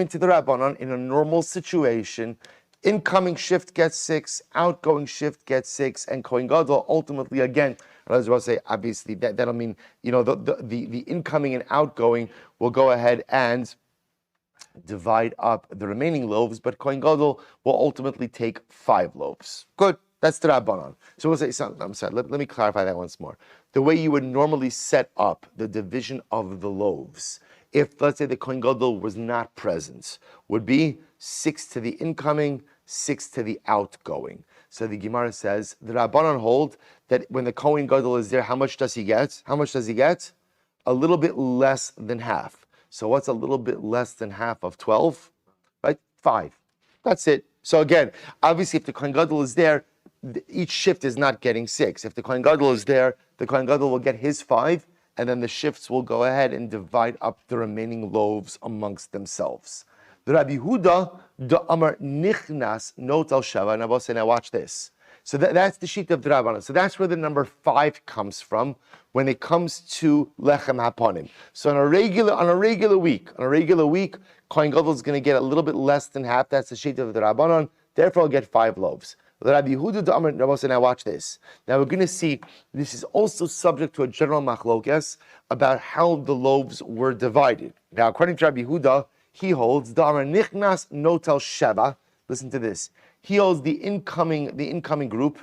to the Rabbanon, in a normal situation, incoming shift gets 6, outgoing shift gets 6, and Kohen Gadol ultimately, again, I was about to say, obviously, that'll mean, the incoming and outgoing will go ahead and divide up the remaining loaves, but Kohen Gadol will ultimately take 5 loaves. Good. That's the Rabbanon. So we'll say something. I'm sorry. Let me clarify that once more. The way you would normally set up the division of the loaves, if let's say the Kohen Gadol was not present, would be 6 to the incoming, 6 to the outgoing. So the Gemara says the Rabbanon hold that when the Kohen Gadol is there, how much does he get? How much does he get? A little bit less than half. So what's a little bit less than half of 12? Right? 5. That's it. So again, obviously, if the Kohen Gadol is there, each shift is not getting 6. If the Kohen Gadol is there, the Kohen Gadol will get his 5, and then the shifts will go ahead and divide up the remaining loaves amongst themselves. The Rabbi Huda, the Amar Nichnas, note al Sheva, and I will say, now watch this. So that's the sheet of the Rabbanan. So that's where the number 5 comes from when it comes to Lechem Haponim. So on a regular week, Kohen Gadol is going to get a little bit less than half. That's the sheet of the Rabbanan. Therefore, he'll get 5 loaves. The Rabbi Yehuda the Amar, now watch this. Now we're going to see this is also subject to a general machlokes about how the loaves were divided. Now, according to Rabbi Yehuda, he holds the Amar Nichnas Notel Sheva. Listen to this. He holds the incoming group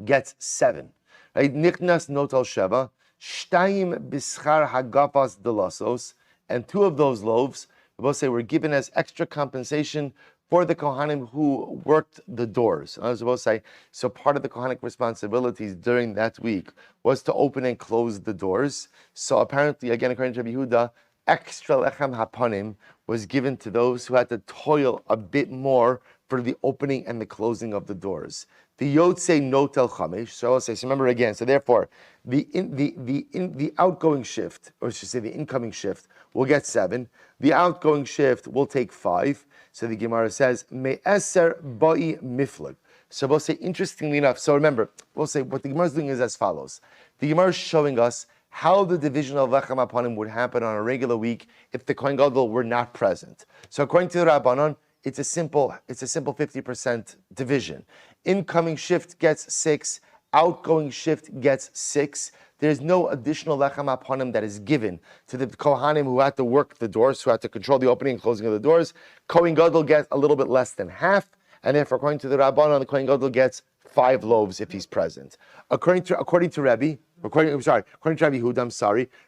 gets 7. Right? Nichnas Notel Sheva, Shtayim Bischar Hagafas Delasos, and 2 of those loaves, we both say, were given as extra compensation for the Kohanim who worked the doors. I was supposed to say, so part of the Kohanic responsibilities during that week was to open and close the doors. So apparently, again, according to Rabbi Yehuda, extra lechem hapanim was given to those who had to toil a bit more for the opening and the closing of the doors. The Yotze Notel Chamesh. So I'll say, so remember again, so therefore, the outgoing shift, or I should say the incoming shift, will get 7. The outgoing shift will take 5. So the Gemara says, Me'eser ba'i miflag. So we'll say, interestingly enough, so remember, we'll say what the Gemara is doing is as follows. The Gemara is showing us how the division of Lechem Hapanim would happen on a regular week if the Kohen Gadol were not present. So according to the Rabbanon, it's a simple 50% division. Incoming shift gets 6, outgoing shift gets 6. There's no additional lechem hapanim that is given to the Kohanim who had to work the doors, who had to control the opening and closing of the doors. Kohen Gadol gets a little bit less than half, and therefore, according to the Rabbanon, the Kohen Gadol gets 5 loaves if he's present. According to Rabbi Yehuda,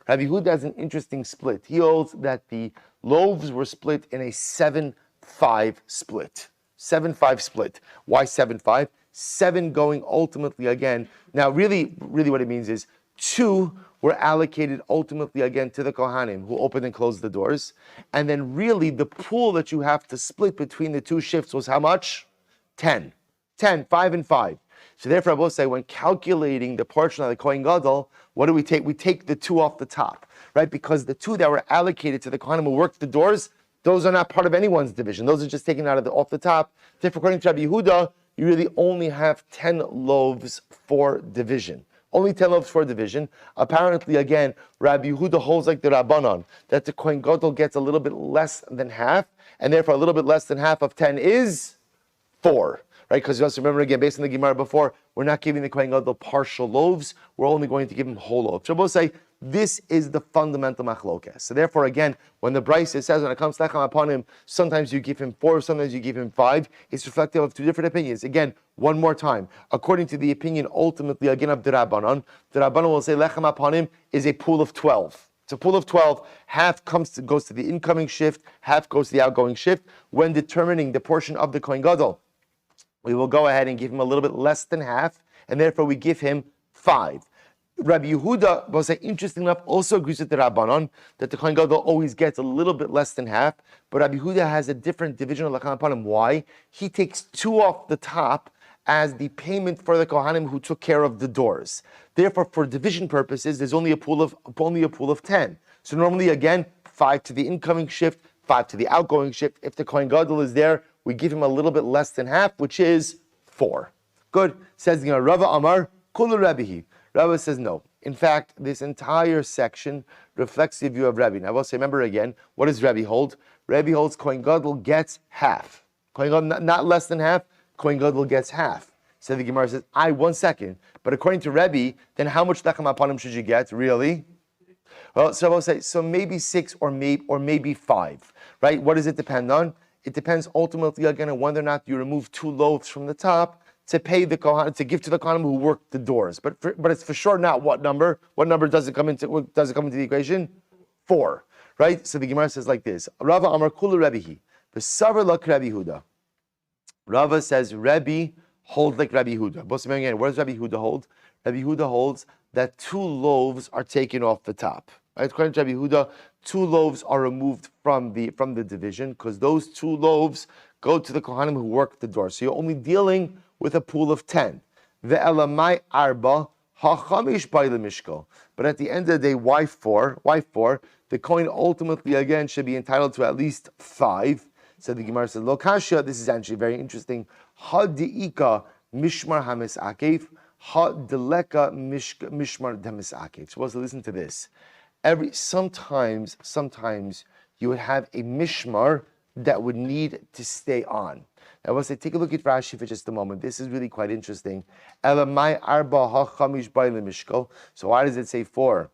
Rabbi Yehuda has an interesting split. He holds that the loaves were split in a 7-5 split. 7-5 split. Why 7-5? 7 going ultimately again. Now, really what it means is 2 were allocated ultimately again to the Kohanim who opened and closed the doors. And then really the pool that you have to split between the 2 shifts was how much? 10. 10, 5 and 5. So therefore I will say when calculating the portion of the Kohen Gadol, what do we take? We take the 2 off the top, right? Because the 2 that were allocated to the Kohanim who worked the doors, those are not part of anyone's division. Those are just taken out of off the top. Therefore, according to Rabbi Yehuda, you really only have 10 loaves for division. Only 10 loaves for division. Apparently, again, Rabbi Yehuda holds like the Rabbanon, that the Kohen Gadol gets a little bit less than half, and therefore a little bit less than half of 10 is 4. Right? Because you also remember again, based on the Gemara before, we're not giving the Kohen Gadol partial loaves, we're only going to give him whole loaves. So we'll say, this is the fundamental machlokes. So therefore, again, when the Brisa says when it comes to Lechem Hapanim, sometimes you give him 4, sometimes you give him 5, it's reflective of 2 different opinions. Again, one more time. According to the opinion, ultimately, again, of the Rabbanon will say Lechem Hapanim is a pool of 12. It's a pool of 12. Half goes to the incoming shift, half goes to the outgoing shift. When determining the portion of the Kohen Gadol, we will go ahead and give him a little bit less than half, and therefore we give him 5. Rabbi Yehuda, was interesting enough, also agrees with the Rabbanon that the Kohen Gadol always gets a little bit less than half, but Rabbi Yehuda has a different division of Lechem Hapanim. Why? He takes 2 off the top as the payment for the Kohanim who took care of the doors. Therefore, for division purposes, there's only a pool of 10. So normally, again, 5 to the incoming shift, 5 to the outgoing shift. If the Kohen Gadol is there, we give him a little bit less than half, which is 4. Good. Says the Gemara, Rava Amar, Kulu Rabbihi. Rava says no. In fact, this entire section reflects the view of Rabbi. Now I will say, remember again, what does Rabbi hold? Rabbi holds Kohen Gadol gets half. Kohen Gadol not less than half, Kohen Gadol gets half. So the Gemara says, 1 second. But according to Rabbi, then how much lechem upon him should you get, really? Well, so I will say, so maybe 6 or maybe 5, right? What does it depend on? It depends ultimately again on whether or not you remove 2 loaves from the top to pay the kohanim, to give to the kohanim who work the doors. But it's for sure not what number. What number does it come into the equation? 4, right? So the Gemara says like this: Rava Amar Kulu Rabbihi, v'savar lak Rabbi Huda. Rava says Rabbi holds like Rabbi Huda. But again, what does Rabbi Huda hold? Rabbi Huda holds that 2 loaves are taken off the top. Right? According to Rabbi Huda, 2 loaves are removed from the division because those 2 loaves go to the kohanim who work the door. So you're only dealing with a pool of 10. Ve'elamai arba hachamish by the mishkal. But at the end of the day, why 4? Why 4? The coin ultimately again should be entitled to at least 5. So the Gemara says, Lo kasha, this is actually very interesting. Ha di'ika mishmar hamis akev, ha deleka mishmar demis akev. Supposed to listen to this. Sometimes you would have a mishmar that would need to stay on. Now, I will say, take a look at Rashi for just a moment. This is really quite interesting. Elamai arba hachamish bayla mishkal. So why does it say 4?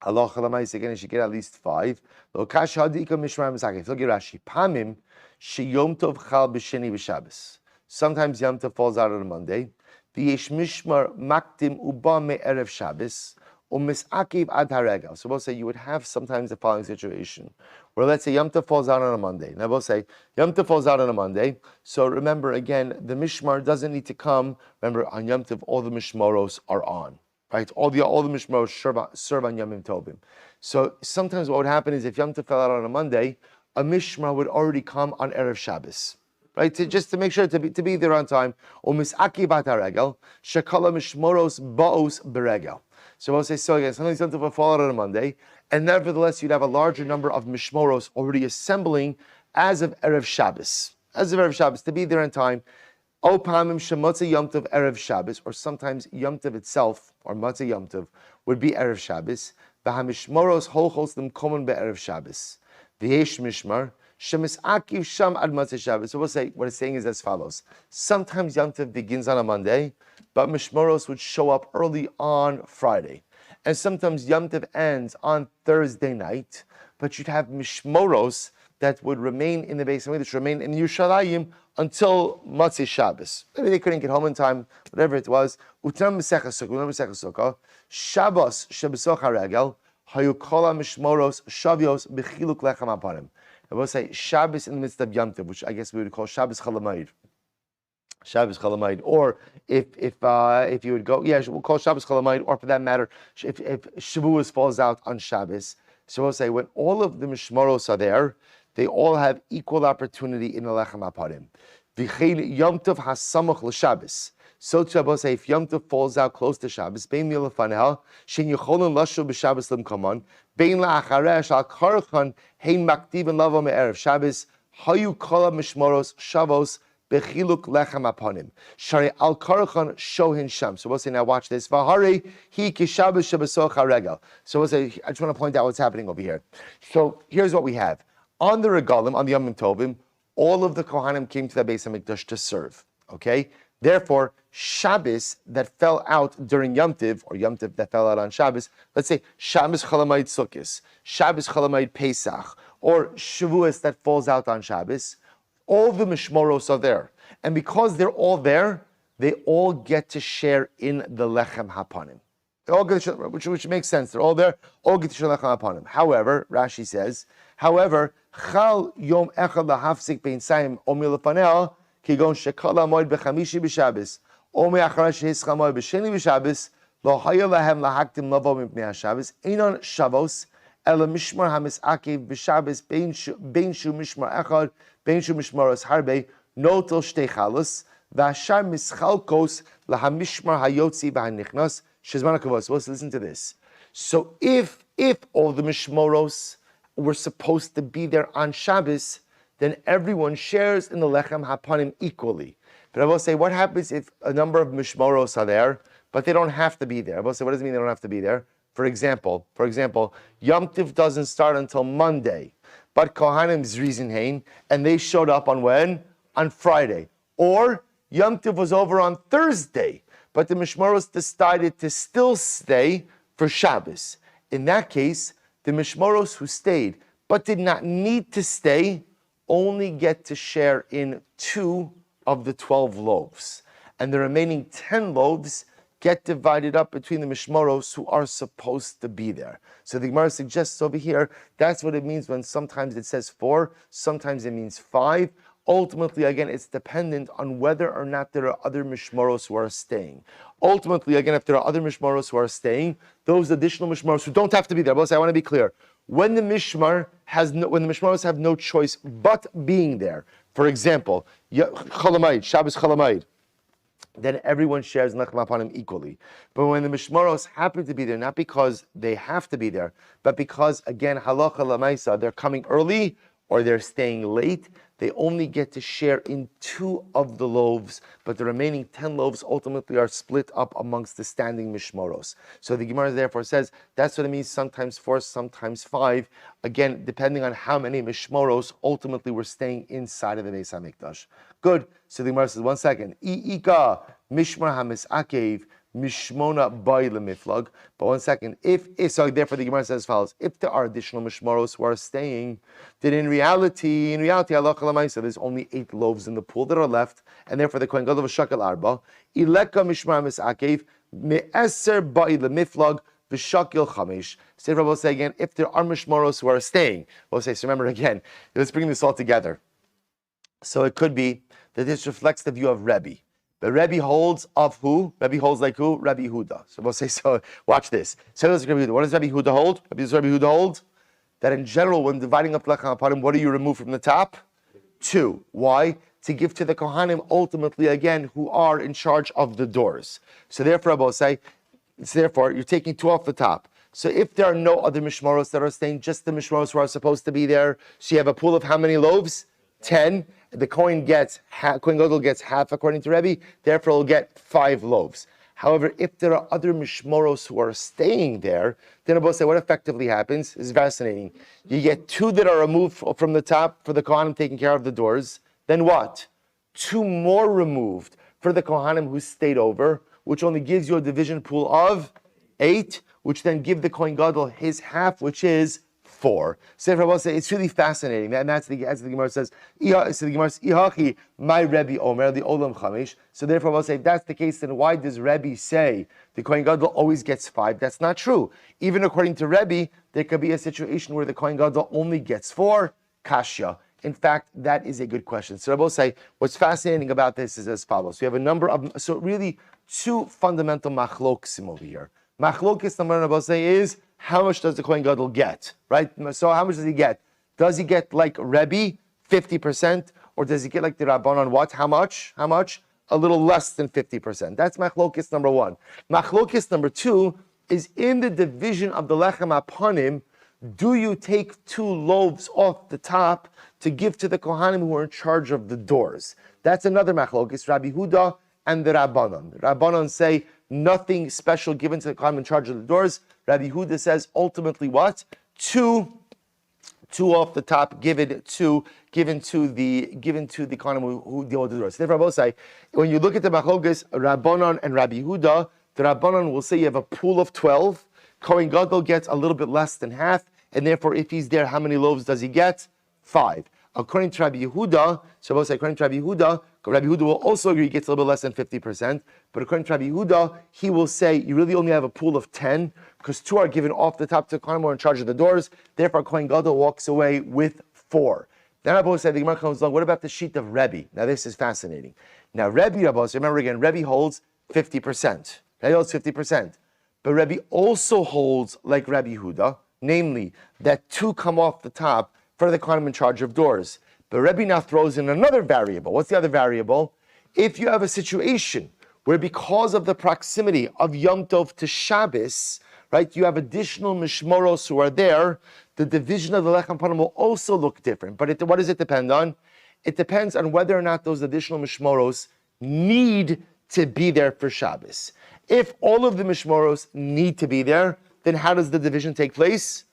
Allah chalamai again, you should get at least 5. Lo kash hadika mishmar misakef. Look at Rashi. Pamim sheyom tov chal b'sheni b'Shabbos. Sometimes Yom Tov falls out on a Monday. V'yesh mishmar makdim uba me'erev Shabbos. So we'll say you would have sometimes the following situation, where let's say Yom Tov falls out on a Monday. Now we'll say Yom Tov falls out on a Monday. So remember again, the mishmar doesn't need to come. Remember on Yom Tov, all the mishmaros are on, right? All the mishmaros serve on Yom Tovim. So sometimes what would happen is if Yom Tov fell out on a Monday, a mishmar would already come on Erev Shabbos. Right, just to make sure to be there on time. Umisaki bataregel, shekala mishmoros baos beregel. So we'll say, so again, sometimes Yom Tov will fall out on a Monday, and nevertheless you'd have a larger number of mishmoros already assembling as of Erev Shabbos. As of Erev Shabbos, to be there on time. O pamim shemotza Yom Tov Erev Shabbos, or sometimes Yom Tov itself, or Matzah Yom Tov, would be Erev Shabbos. V'hamishmoros holchos them common be'erev Shabbos. V'yesh mishmar, shemis akiv sham ad Matzah Shabbos. So we'll say, what it's saying is as follows. Sometimes Yom Tov begins on a Monday, but mishmoros would show up early on Friday. And sometimes Yom Tov ends on Thursday night, but you'd have mishmoros that would remain in the base of English, remain in Yerushalayim until Matzah Shabbos. Maybe they couldn't get home in time, whatever it was. Utram Mesechas Sukkah, Shabbos Shabbos Haragel, Hayukala Mishmoros Shavios Bechiluk Lechem Aparim. I will say Shabbos in the midst of Yom Tov, which I guess we would call Shabbos Chalamayid. Shabbos Chalamayid, or if you would go, we'll call Shabbos Chalamayid, or for that matter, if Shavuos falls out on Shabbos. So we'll say when all of the Mishmoros are there, they all have equal opportunity in the Lechem Aparim. V'chein Yom Tov hasamach l'Shabbos. So too, I will say if Yom Tov falls out close to Shabbos, bein milafaneha shein yicholin lashu b'Shabbos limkaman, bein la'acharesh al karchan hein makdiven lavo me'erev Shabbos hayu kol mishmoros shavos bechiluk lechem aponim shari al karchan shohin sham. So we'll say now watch this. V'hari hi kishabbos shabasoch haregel. So we'll say I just want to point out what's happening over here. So here's what we have on the regalim, on the Yom Tovim. All of the Kohanim came to the Beis HaMikdash to serve. Okay. Therefore, Shabbos that fell out during Yom Tov, or Yom Tov that fell out on Shabbos, let's say Shabbos Chalamayid Sukkos, Shabbos Chalamayid Pesach, or Shavuos that falls out on Shabbos, all the Mishmoros are there. And because they're all there, they all get to share in the Lechem Hapanim. They all get to share, which makes sense. They're all there, all get to share Lechem Hapanim. However, Rashi says, Chal Yom Echad Lahafsik Bein Saim Omi Lefanea, Kigon Shekala Moed Bechamishi B'Shabbos, Omi Acharash Hischa Moed B'Sheni B'Shabbos, Lo Haya Lahem Lahaktim Lavo Mipnei HaShabbos, Einon Shavos, Ela Mishmar Hamis Akev B'Shabbos, Bein Shu Mishmar Echad, Bein Shu Mishmaros Harbe, Notel Shtei Chalos, V'Ashar Mischalkos Lahamishmar Hayotzi V'Hanichnas, Shezman HaKavos. Let's listen to this. So if all the Mishmoros were supposed to be there on Shabbos, then everyone shares in the Lechem Hapanim equally. But I will say, what happens if a number of mishmoros are there, but they don't have to be there? I will say, what does it mean they don't have to be there? For example, Yom Tiv doesn't start until Monday, but Kohanim's reason hain, and they showed up on when? On Friday. Or Yom Tiv was over on Thursday, but the mishmoros decided to still stay for Shabbos. In that case, the mishmoros who stayed but did not need to stay only get to share in 2 of the 12 loaves. And the remaining 10 loaves get divided up between the mishmoros who are supposed to be there. So the Gemara suggests over here, that's what it means when sometimes it says 4, sometimes it means 5. Ultimately, again, it's dependent on whether or not there are other mishmoros who are staying. Ultimately, again, if there are other mishmoros who are staying, those additional mishmoros who don't have to be there. But I want to be clear. When the mishmoros have no choice but being there, for example, Shabbos Chalamayid, then everyone shares Lechem upon him equally. But when the mishmoros happen to be there, not because they have to be there, but because, again, halacha lamaisa, they're coming early or they're staying late, they only get to share in 2 of the loaves, but the remaining 10 loaves ultimately are split up amongst the standing mishmoros. So the Gemara therefore says, that's what it means, sometimes 4, sometimes 5. Again, depending on how many mishmoros ultimately were staying inside of the Beis HaMikdash. Good. So the Gemara says, 1 second. I'ika mishmar hamisakev mishmona bay lemiflag. But 1 second. So therefore the Gemara says as follows: if there are additional mishmoros who are staying, then in reality, halacha l'maisa, there's only 8 loaves in the pool that are left, and therefore the kohen gadol v'shakel arba ileka mishmar hamisakev me'eser bay lemiflag. V'shakil chamesh. Say, Rabbi will say again, if there are mishmoros who are staying, we'll say, so remember again, let's bring this all together. So it could be that this reflects the view of Rebbe. But Rebbe holds of who? Rebbe holds like who? Rebbe Huda. So we'll say, so watch this. So what does Rebbe Huda hold? Rebbe Huda hold? That in general, when dividing up Lechem Apanim, what do you remove from the top? 2. Why? To give to the Kohanim ultimately, again, who are in charge of the doors. So therefore, Rebbe will say, therefore, you're taking 2 off the top. So if there are no other mishmoros that are staying, just the mishmoros who are supposed to be there, so you have a pool of how many loaves? 10. The Kohen Gadol gets half according to Rebbe, therefore he'll get 5 loaves. However, if there are other mishmoros who are staying there, then Rebbe say what effectively happens is fascinating. You get 2 that are removed from the top for the Kohanim taking care of the doors. Then what? 2 more removed for the Kohanim who stayed over, which only gives you a division pool of 8, which then give the Kohen Gadol his half, which is 4. So Rabbi say it's really fascinating, and that's the, as the Gemara says. So the Gemara says, "Ihachi my Rebbe Omer the Olam Chamesh." So therefore, Rabbi say if that's the case, then why does Rebbe say the Kohen Gadol always gets 5? That's not true. Even according to Rebbe, there could be a situation where the Kohen Gadol only gets 4. Kashya. In fact, that is a good question. So Rabbi say what's fascinating about this is as follows: we have a number of really 2 fundamental machloksim over here. Machlokis number one, Rabbi say, is how much does the Kohen Gadol get, right? So how much does he get? Does he get like Rebbe, 50%, or does he get like the Rabbanon, what? How much? How much? A little less than 50%. That's Machlokis number 1. Machlokis number 2 is in the division of the Lechem Apanim. Do you take 2 loaves off the top to give to the Kohanim who are in charge of the doors? That's another Machlokis, Rabbi Huda and the Rabbanon. The Rabbanon say nothing special given to the Kohanim in charge of the doors. Rabbi Huda says ultimately what? 2 off the top given to the Kohanim who deal with the doors. Therefore, both say when you look at the Machlokes, Rabbanon and Rabbi Huda, the Rabbanon will say you have a pool of 12. Kohen Gadol gets a little bit less than half, and therefore, if he's there, how many loaves does he get? 5. According to Rabbi Yehuda, so both say according to Rabbi Yehuda will also agree he gets a little bit less than 50%. But according to Rabbi Yehuda, he will say you really only have a pool of 10 because 2 are given off the top to the Kohanim who are in charge of the doors. Therefore, Kohen Gadol walks away with 4. Then Rabbi said the Gemara comes along. What about the sheet of Rebbe? Now this is fascinating. Now Rebbe, remember again, Rebbe holds 50%. Rebbe holds 50%. But Rebbe also holds like Rabbi Yehuda, namely that 2 come off the top for the Kohanim in charge of doors. But Rebbe now throws in another variable. What's the other variable? If you have a situation where because of the proximity of Yom Tov to Shabbos, right, you have additional mishmoros who are there, the division of the Lechem Panim will also look different. But what does it depend on? It depends on whether or not those additional mishmoros need to be there for Shabbos. If all of the mishmoros need to be there, then how does the division take place?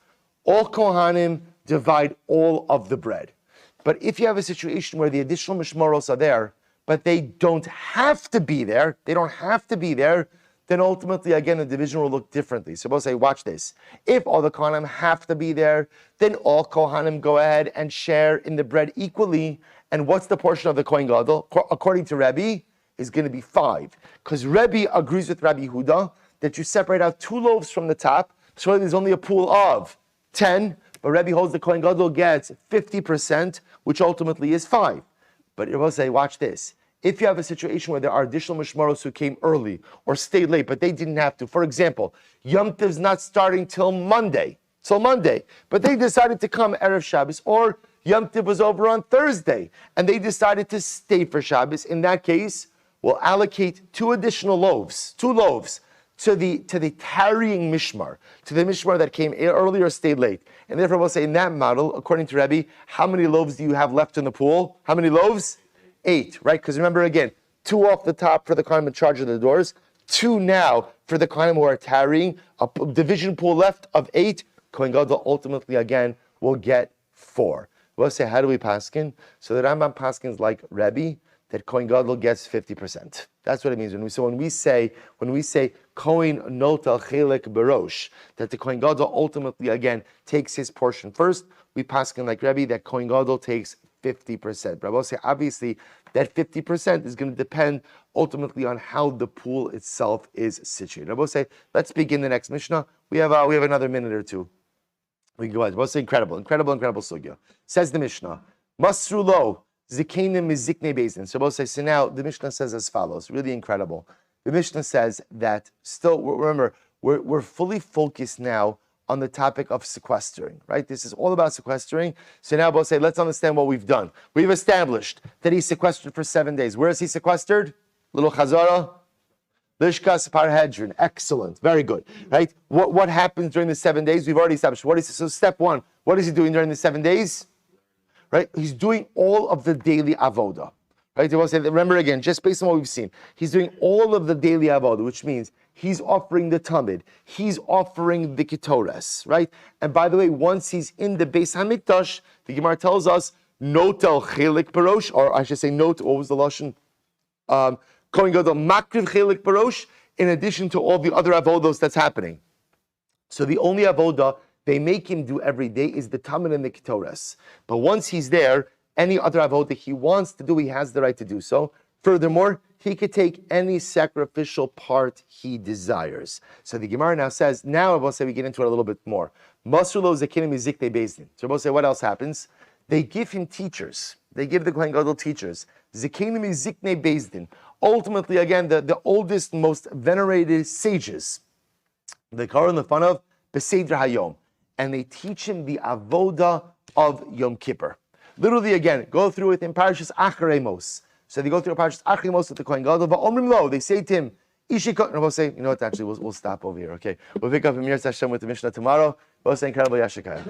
All Kohanim divide all of the bread. But if you have a situation where the additional mishmoros are there, but they don't have to be there, then ultimately, again, the division will look differently. So we'll say, watch this. If all the Kohanim have to be there, then all Kohanim go ahead and share in the bread equally. And what's the portion of the Kohen Gadol? According to Rebbe, is going to be 5. Because Rebbe agrees with Rabbi Yehuda that you separate out 2 loaves from the top, so there's only a pool of 10, but Rebbe holds the Kohen Gadol gets 50%, which ultimately is 5. But it will say, watch this. If you have a situation where there are additional mishmaros who came early or stayed late, but they didn't have to. For example, Yom Tov's not starting till Monday, but they decided to come Erev Shabbos, or Yom Tov was over on Thursday, and they decided to stay for Shabbos. In that case, we'll allocate 2 additional loaves, 2 loaves, to the tarrying mishmar, to the mishmar that came early or stayed late. And therefore we'll say, in that model, according to Rebbe, how many loaves do you have left in the pool? How many loaves? 8, right? Because remember again, 2 off the top for the Kohanim in charge of the doors, 2 now for the Kohanim who are tarrying, a division pool left of 8. Kohen Gadol ultimately again will get 4. We'll say, how do we paskin? So the Rambam paskins like Rebbe, that Kohen Gadol gets 50%. That's what it means. When we say Kohen notal chelek berosh, that the Kohen Gadol ultimately again takes his portion first, we paskin like Rebbe that Kohen Gadol takes 50%. But I will say, obviously, that 50% is going to depend ultimately on how the pool itself is situated. I will say, let's begin the next Mishnah. We have another minute or two. We can go ahead. I will say, incredible sugya. Says the Mishnah, Masru lo zikenim miziknei bezin. So we'll say, so now the Mishnah says as follows. Really incredible. The Mishnah says that still, remember, we're fully focused now on the topic of sequestering, right? This is all about sequestering. So now we'll say, let's understand what we've done. We've established that he's sequestered for 7 days. Where is he sequestered? Little Chazara? Lishkas Parhedron. Excellent. Very good. Right? What happens during the 7 days? We've already established. So step 1, what is he doing during the 7 days? Right? He's doing all of the daily avoda. Right? We'll say, remember again, just based on what we've seen, he's doing all of the daily avoda, which means he's offering the tamid, he's offering the ketores, right? And by the way, once he's in the Beis Hamikdash, the Gemara tells us, notel chelik barosh, or I should say note, what was the lashon? Kohen Gadol makriv chelik barosh, in addition to all the other avodos that's happening. So the only avoda they make him do every day is the tamid and the ketores. But once he's there, any other avodah he wants to do, he has the right to do so. Furthermore, he could take any sacrificial part he desires. So the Gemara now says, now I will say we get into it a little bit more. Masrulo zekinim iziknei bezdin. So I will say, what else happens? They give him teachers. They give the Kohen Gadol teachers. Zekinim iziknei bezdin. Ultimately, again, the oldest, most venerated sages. They call in the fun of Beseder Hayom. And they teach him the avoda of Yom Kippur. Literally, again, go through it in Parashas Acharei Mos. So they go through Parashas Acharei Mos with the Kohen Gadol. But Omrim Lo, they say to him, Ishikot. And we'll say, you know what? Actually, we'll stop over here. Okay, we'll pick up in Mir Hashem with the Mishnah tomorrow. We'll say incredible Yashikaya.